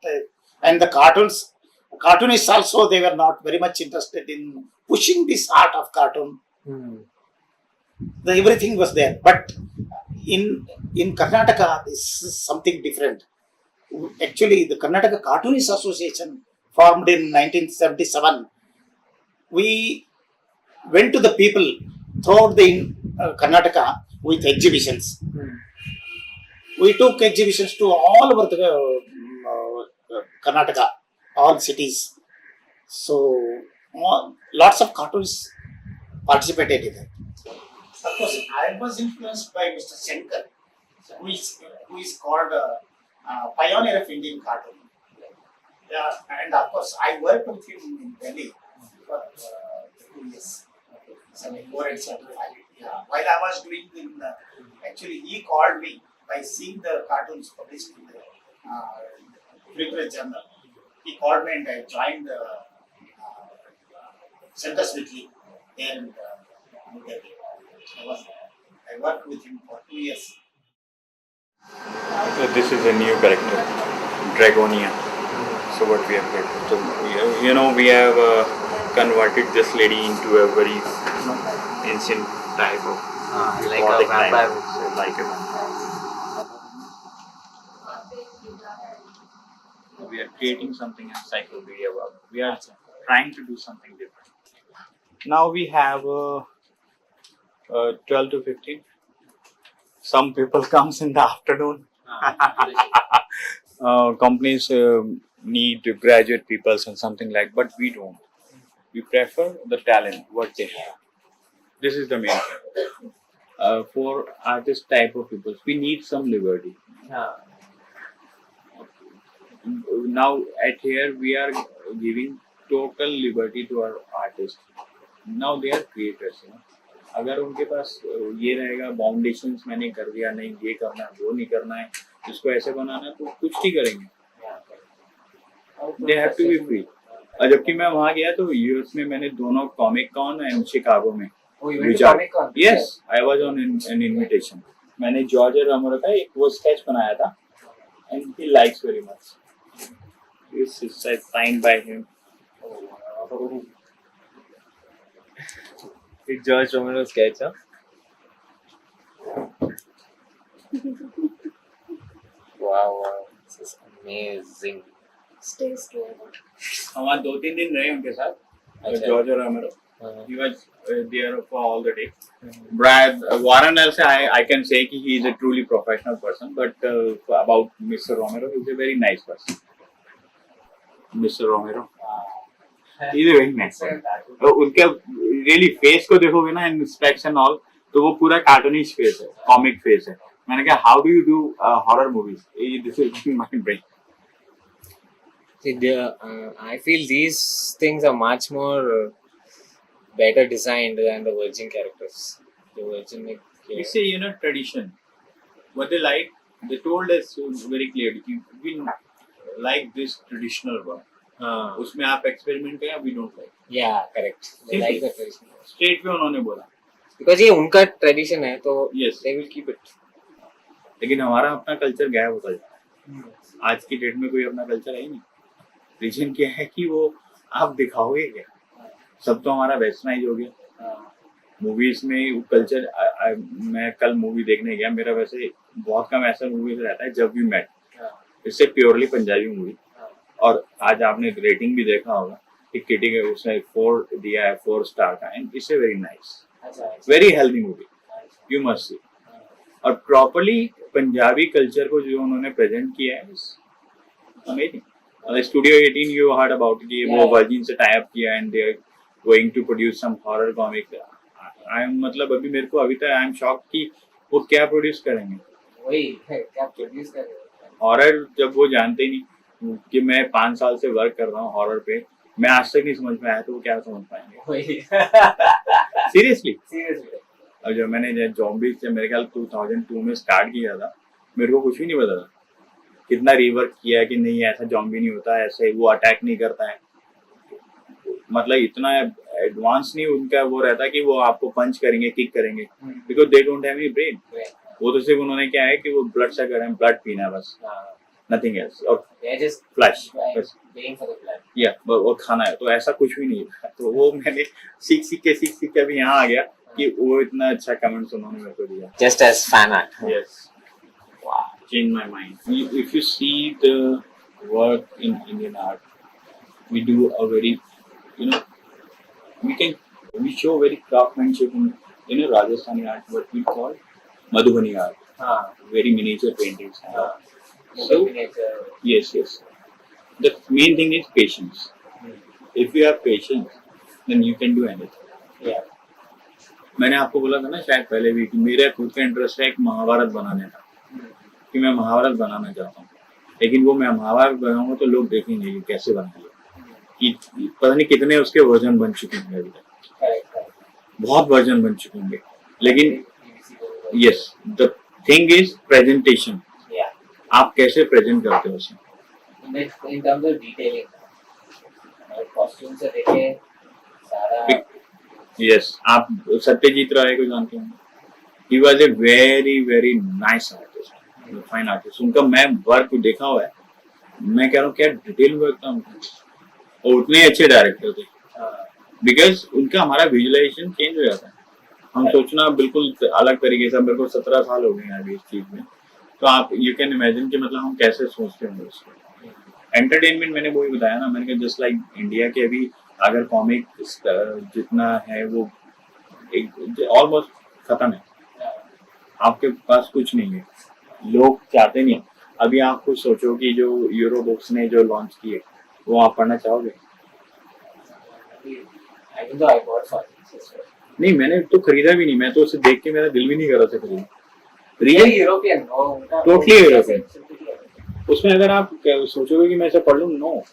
And the cartoonists also, they were not very much interested in pushing this art of cartoon. Everything was there. But in Karnataka, this is something different. Actually, the Karnataka Cartoonist Association formed in 1977. We went to the people throughout the Karnataka with exhibitions. We took exhibitions to all over the Karnataka, all cities. So, lots of cartoonists participated in it. Of course, I was influenced by Mr. Shankar, who is called pioneer of Indian cartoon. And of course, I worked with him in Delhi for 2 years. 74 and 75. While I was doing actually he called me by seeing the cartoons published in the Free Press Journal. He called me and I joined the Centers Weekly there in New Delhi. I worked with him for 2 years. This is a new character, Dragonia. So what we have got. So, we have converted this lady into a very ancient type of like a gothic vampire. type. So like a vampire. We are are creating something encyclopedia work. We are trying to do something different. Now we have 12 to 15. Some people comes in the afternoon. Companies need graduate people and something like, but we don't. We prefer the talent, what they have. This is the main thing. For artist type of people, we need some liberty. Now at here we are giving total liberty to our artists. Now they are creators. अगर उनके पास ये रहेगा बाउंडेशंस मैंने कर दिया, नहीं ये करना है, वो नहीं करना है, इसको ऐसे बनाना है, तो कुछ नहीं करेंगे. They have to be free. जबकि मैं वहाँ गया तो यूएस में मैंने दोनों कॉमिक कॉन एंड शिकागो में. Yes, I was on an invitation. मैंने जॉर्ज रोमेरो का एक वो स्केच बनाया था and he likes very much. This is signed by him. It's George Romero sketch, huh? Wow, this is amazing. Stay together. हम वहाँ 2-3 दिन रहे उनके साथ. George रोमेरो. He was there for all the day. Brad Warren also, I can say कि he is a truly professional person, but about Mr. Romero, he is a very nice person. Mr. Romero. He is a very nice person. तो उनके really face को देखोगे ना in specs and all, तो वो पूरा cartoonish face है, comic face है. मैंने कहा how do you do horror movies? This is my brain. See, I feel these things are much more better designed than the Virgin characters. The Virgin, It's a tradition. What they like, they told us very clearly. We like this traditional work. उसमें आप experiment करें, we don't like. Yeah, correct. They like the tradition. Straight पे उन्होंने बोला. Because ये उनका tradition है, तो yes, they will keep it. लेकिन हमारा अपना कल्चर गायब होता जाता है. आज की डेट में कोई अपना कल्चर है ही नहीं. रीजन क्या है कि वो आप दिखाओगे क्या? सब तो हमारा वेस्टर्नाइज हो गया. मूवीज में कल्चर. मैं कल मूवी देखने गया, मेरा वैसे बहुत कम ऐसा मूवीज रहता है जब वी मेट. इससे प्योरली पंजाबी मूवी. और आज आपने रेटिंग भी देखा होगा कि किटी के उसने 4 दिया है, 4 स्टार का. And it's a very nice, very healthy movie. You must see. और प्रॉपरली पंजाबी कल्चर को जो उन्होंने प्रेजेंट किया है, amazing. Studio 18 you heard about कि वो वर्जिन से टाई अप किया and they are going to produce some horror comic. I am मतलब अभी मेरे को अभी तक आई एम शॉक कि वो क्या प्रोड्यूस करेंगे. वही क्या प्रोड्यूस कर रहे हैं. हॉरर जब वो जानते ही नहीं कि मैं 5 साल से वर्क कर रहा हूँ हॉरर पे, मैं आज तक नहीं समझ में आया, तो वो क्या समझ पाएंगे. सीरियसली. और जब मैंने ज़ॉम्बीज़ से मेरे ख्याल 2002 में स्टार्ट किया था, मेरे को कुछ भी नहीं पता था. कितना रिवर्क किया कि नहीं ऐसा ज़ॉम्बी नहीं होता, ऐसे वो अटैक नहीं करता है. मतलब इतना एडवांस नहीं उनका वो रहता कि वो आपको पंच करेंगे, किक करेंगे, because they don't have any brain. वो तो सिर्फ उन्होंने क्या है कि वो ब्लड से करें, ब्लड पीना है बस, नथिंग एल्स. और फ्लैश या वो खाना है, तो ऐसा कुछ भी नहीं है. तो वो मैंने सीख के अभी यहाँ आ गया कि वो इतना अच्छा कमेंट्स उन्होंने मेरे को दिया. Just as fan art. Yes. Wow. Changed my mind. If you see the work in Indian art, we do a very, we show very craftsmanship in Rajasthani art, what we call Madhubani art. Very miniature paintings. So, yes. The main thing is patience. If you have patience, then you can do anything. Yeah. मैंने आपको बोला था ना शायद पहले भी कि मेरा खुद का इंटरेस्ट है एक महाभारत बनाने का, कि मैं महाभारत बनाना चाहता हूँ. लेकिन वो मैं महाभारत बनाऊंगा तो लोग देखेंगे कि कैसे बनाइए, कि पता नहीं कितने उसके वर्जन बन चुके होंगे अभी तक. बहुत वर्जन बन चुके होंगे. लेकिन yes, the thing is presentation. आप कैसे प्रेजेंट करते हो उसे. In terms of detailing, costume से देखे सारा. Yes, आप सत्यजीत राय को जानते हैं. He was a very very nice artist, fine artist. उनका मैं वर्क देखा हुआ है. मैं कह रहा हूँ क्या डिटेल वर्क था उनका. और उतने अच्छे डायरेक्टर थे. बिकॉज उनका हमारा विजुअलाइजेशन चेंज हो जाता है. हम सोचना बिल्कुल अलग तरीके से. मेरे को 17 साल हो गए हैं अभी इस चीज में. तो आप यू कैन इमेजिन कि मतलब हम कैसे सोचते होंगे उसको. एंटरटेनमेंट मैंने वही बताया ना, मैंने कहा जस्ट लाइक इंडिया के अभी अगर कॉमिक जितना है वो एक ऑलमोस्ट खत्म है, आपके पास कुछ नहीं है, लोग चाहते नहीं। अभी आप कुछ सोचो कि जो यूरो बुक्स ने जो लॉन्च किए वो आप पढ़ना चाहोगे? Even though I bought for this. नहीं, मैंने तो खरीदा भी नहीं, मैं तो उसे देख के मेरा दिल भी नहीं कर रहा था खरीदने। Really European, no, उनका Totally European. उसमें अगर आप सोचोगे कि मैं इसे पढ़ लूँ, no,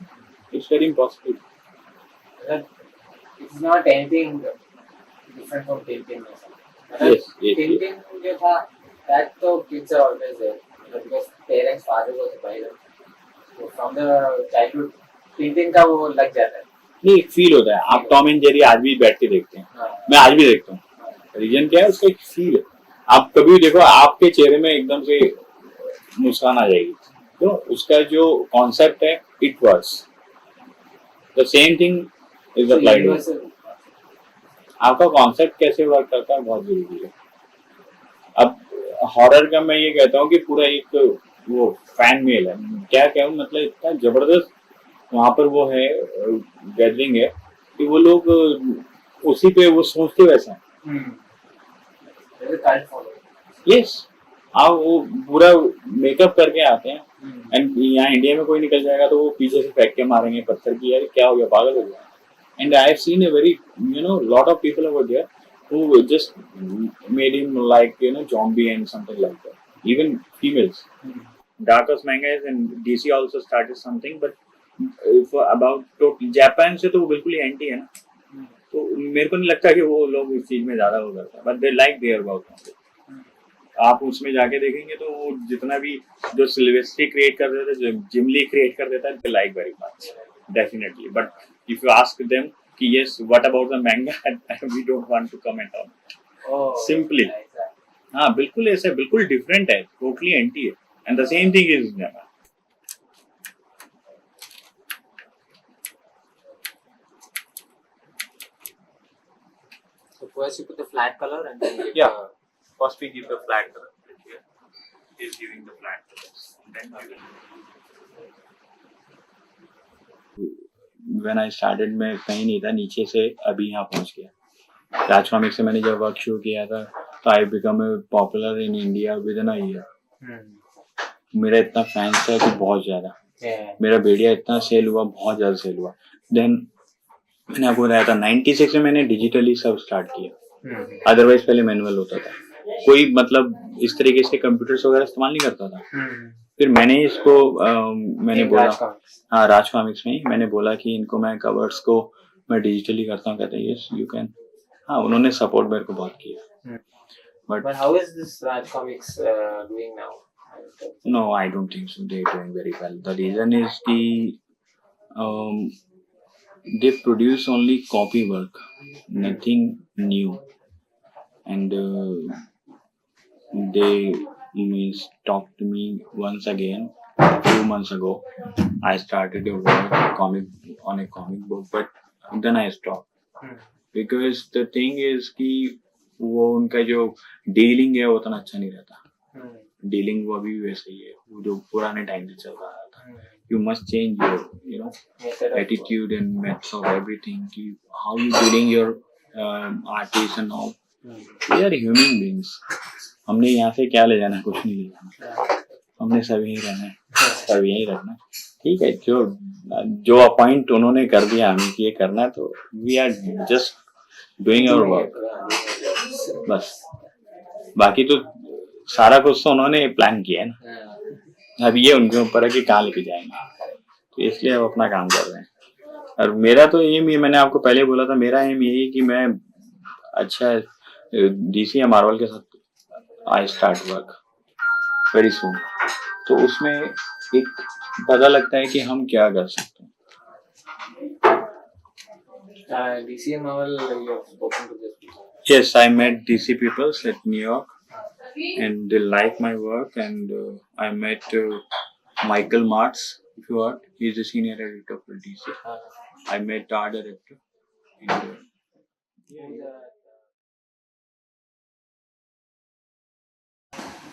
it's very impossible. It's not anything different from Tintin or something. Yes, yes, Tintin जो था, that तो kids are always there, because parents, fathers also buy them. So from the childhood, Tintin का वो लग जाता है। नहीं, एक फील होता है। आप टॉम एंड जेरी आज भी बैठ के देखते हैं, मैं आज भी देखता हूँ। रीजन क्या है? उसका एक फील है। आप कभी भी देखो, आपके चेहरे में एकदम से मुस्कान आ जाएगी, तो उसका जो कॉन्सेप्ट है, it works. The same thing is applied. आपका कॉन्सेप्ट कैसे वर्क करता है बहुत जरूरी है। अब हॉरर का मैं ये कहता हूँ कि पूरा एक वो फैन मेल है, क्या कहूँ, मतलब इतना जबरदस्त वहां पर वो है, गैदरिंग है कि वो लोग उसी पे वो सोचते वैसे हैं। यस, आप वो पूरा मेकअप करके आते हैं, एंड यहाँ इंडिया में कोई निकल जाएगा तो वो पीछे से फेंक के मारेंगे पत्थर की, यार क्या हो गया, पागल हो गया। And I have seen a very lot of people over there who just made him like zombie and something like that. Even females. Dark Horse manga is, and DC also started something, but for about Japan से तो वो बिल्कुल ही anti है ना, तो मेरे को नहीं लगता कि वो लोग इस चीज में ज्यादा वो करते हैं, but they like there about. आप उसमें जाके देखेंगे तो वो जितना भी जो सिल्वेस्ट्री क्रिएट कर देता है, जो जिम ली क्रिएट कर देता है, they like very much definitely. But if you ask them कि yes what about the manga, we don't want to comment on simply. हाँ, बिल्कुल ऐसा, बिल्कुल डिफरेंट है, टोटली एंटी है, and the same thing is manga. So first you put the flat color and then First we give the flat color. Here is giving the flat colors. Then we will. When I started, मैं कहीं नहीं था, नीचे से अभी यहाँ पहुँच गया। राज कॉमिक से मैंने जब वर्क शुरू किया था तो I become popular in India with in a year. मेरा इतना फैंस था कि बहुत ज़्यादा, मेरा वीडियो इतना सेल हुआ, बहुत ज़्यादा सेल हुआ। देन मैंने आपको बताया था 96 में मैंने डिजिटली सब स्टार्ट किया, अदरवाइज पहले मैनुअल होता था, कोई मतलब इस तरीके से कंप्यूटर्स वगैरह इस्तेमाल नहीं करता था। फिर मैंने इसको मैंने बोला, हाँ राज कॉमिक्स में ही मैंने बोला कि इनको मैं कवर्स को मैं डिजिटली करता हूँ, कहते हैं यस यू कैन। हाँ, उन्होंने सपोर्ट मेरे को बहुत किया। But how is this Raj Comics doing now? No, I don't think so. They're doing very well. The reason is they produce only copy work, nothing new, and they talked to me once again a few months ago. I started to work on a comic book, but then I stopped because the thing is कि वो उनका जो dealing है वो उतना अच्छा नहीं रहता। डीलिंग वो अभी भी वैसे ही है, वो जो पुराने टाइम से चल रहा था। You must change your attitude and method of everything. How you dealing your artists and all. We are human beings. हमने यहाँ से क्या ले जाना, कुछ नहीं ले जाना, हमने सब यहीं रहना है, सब यहीं रखना। ठीक है, जो अपॉइंट उन्होंने कर दिया हमें कि ये करना, तो we are just doing our work बस। बाकी तो सारा कुछ तो उन्होंने प्लान किया है ना, अब ये उनके ऊपर है कि कहाँ लेके जाएंगे, तो इसलिए हम अपना काम कर रहे हैं। और मेरा तो एम ही, मैंने आपको पहले बोला था, मेरा एम यही कि मैं अच्छा डीसी या मार्वल के साथ I start work very soon, तो उसमें एक पता लगता है कि हम क्या कर सकते हैं। DC and Marvel, you have spoken to this people? Yes, I met DC people at New York and they like my work, and I met Michael Martz, if you heard, he's the senior editor for DC. I met the art director.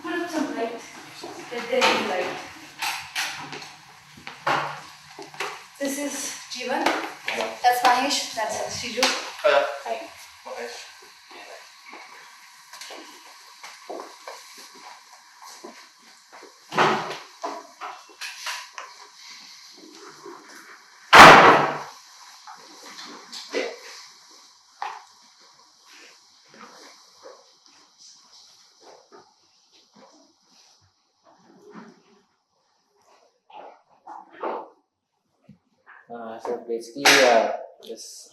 Put up some light. Let there be light. is Jeevan. That's Mahesh. That's Shiju. Hi. So basically, this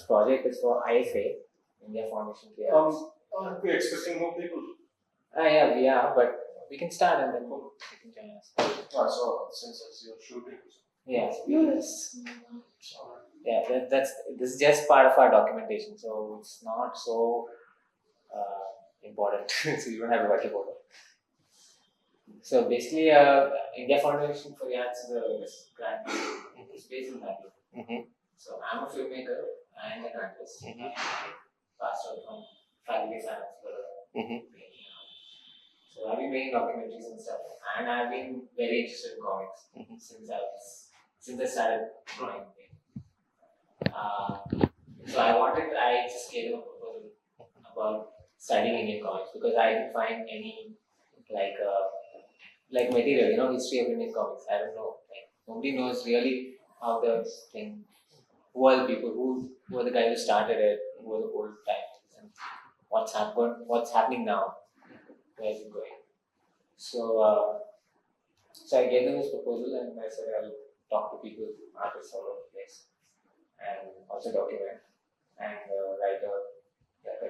project is for IFA, India Foundation Clearance. Are we expecting more people? Yeah, we are, but we can start and then you can join us. So since it's your shooting. Yeah. Yes. Yeah, this is just part of our documentation, so it's not so important. So you don't have to worry about it. So basically, India Foundation for the Arts is a grant is based in Bangalore. So I'm a filmmaker and an artist. I passed out from faculty science for So I've been making documentaries and stuff, and I've been very interested in comics since I started drawing. So I just gave them a proposal about studying Indian comics because I didn't find any like material, history of Indian comics. I don't know. Nobody knows really how the thing, who are the people, who are the guys who started it, who are the old timers, and what's happening now, where is it going. So I gave them this proposal and I said I'll talk to people, artists all over the place, and also document and write a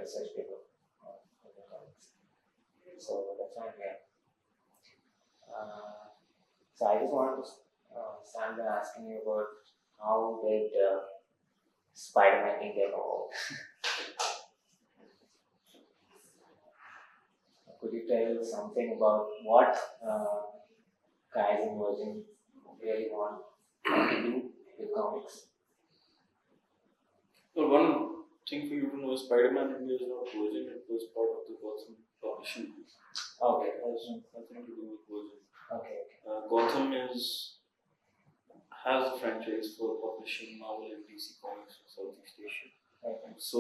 research paper on Indian comics. So that's why I'm here. So I just wanted to stand there asking you about how did Spider-Man get involved? Could you tell something about what guys in Virgin really want to do with comics? Well, one thing for you to know is Spider-Man India is not Virgin, it was part of the Gotham publishing. Okay. It has nothing to do with Virgin. Okay. Gotham has a franchise for publishing Marvel and DC comics in Southeast Asia. Okay. So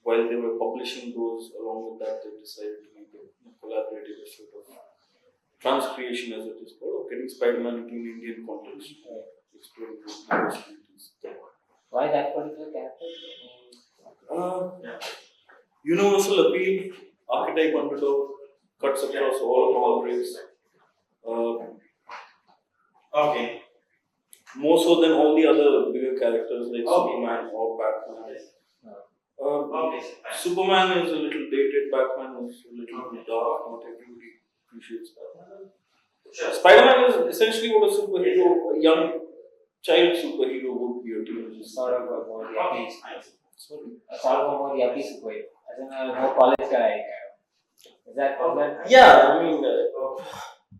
while they were publishing those, along with that, they decided to make a collaborative sort of transcreation, as it is called, of getting Spider-Man into an Indian context, exploring those possibilities. Why that particular character? Universal appeal, archetype underdog, cuts across all boundaries. Okay. More so than all the other bigger characters like Superman or Batman. Superman is a little dated, Batman is a little dark, not everybody appreciates Batman. Spider-Man is essentially what a superhero, a young child superhero would be. Sort of a more yuppie. Sorry? Sort of a more yuppie superhero. As in a more college guy. Is that? Yeah, I mean,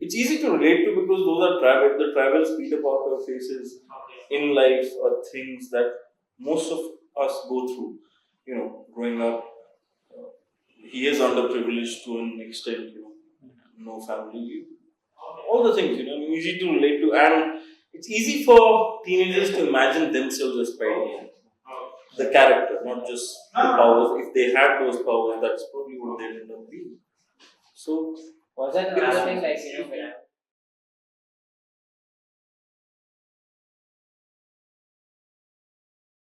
it's easy to relate to because those are the travels Peter Parker faces in life are things that most of us go through. Growing up, he is underprivileged to an extent, no family, all the things, easy to relate to, and it's easy for teenagers to imagine themselves as Spider-Man. The character, not just the powers. If they had those powers, that's probably what they'd end up being. So, was that another thing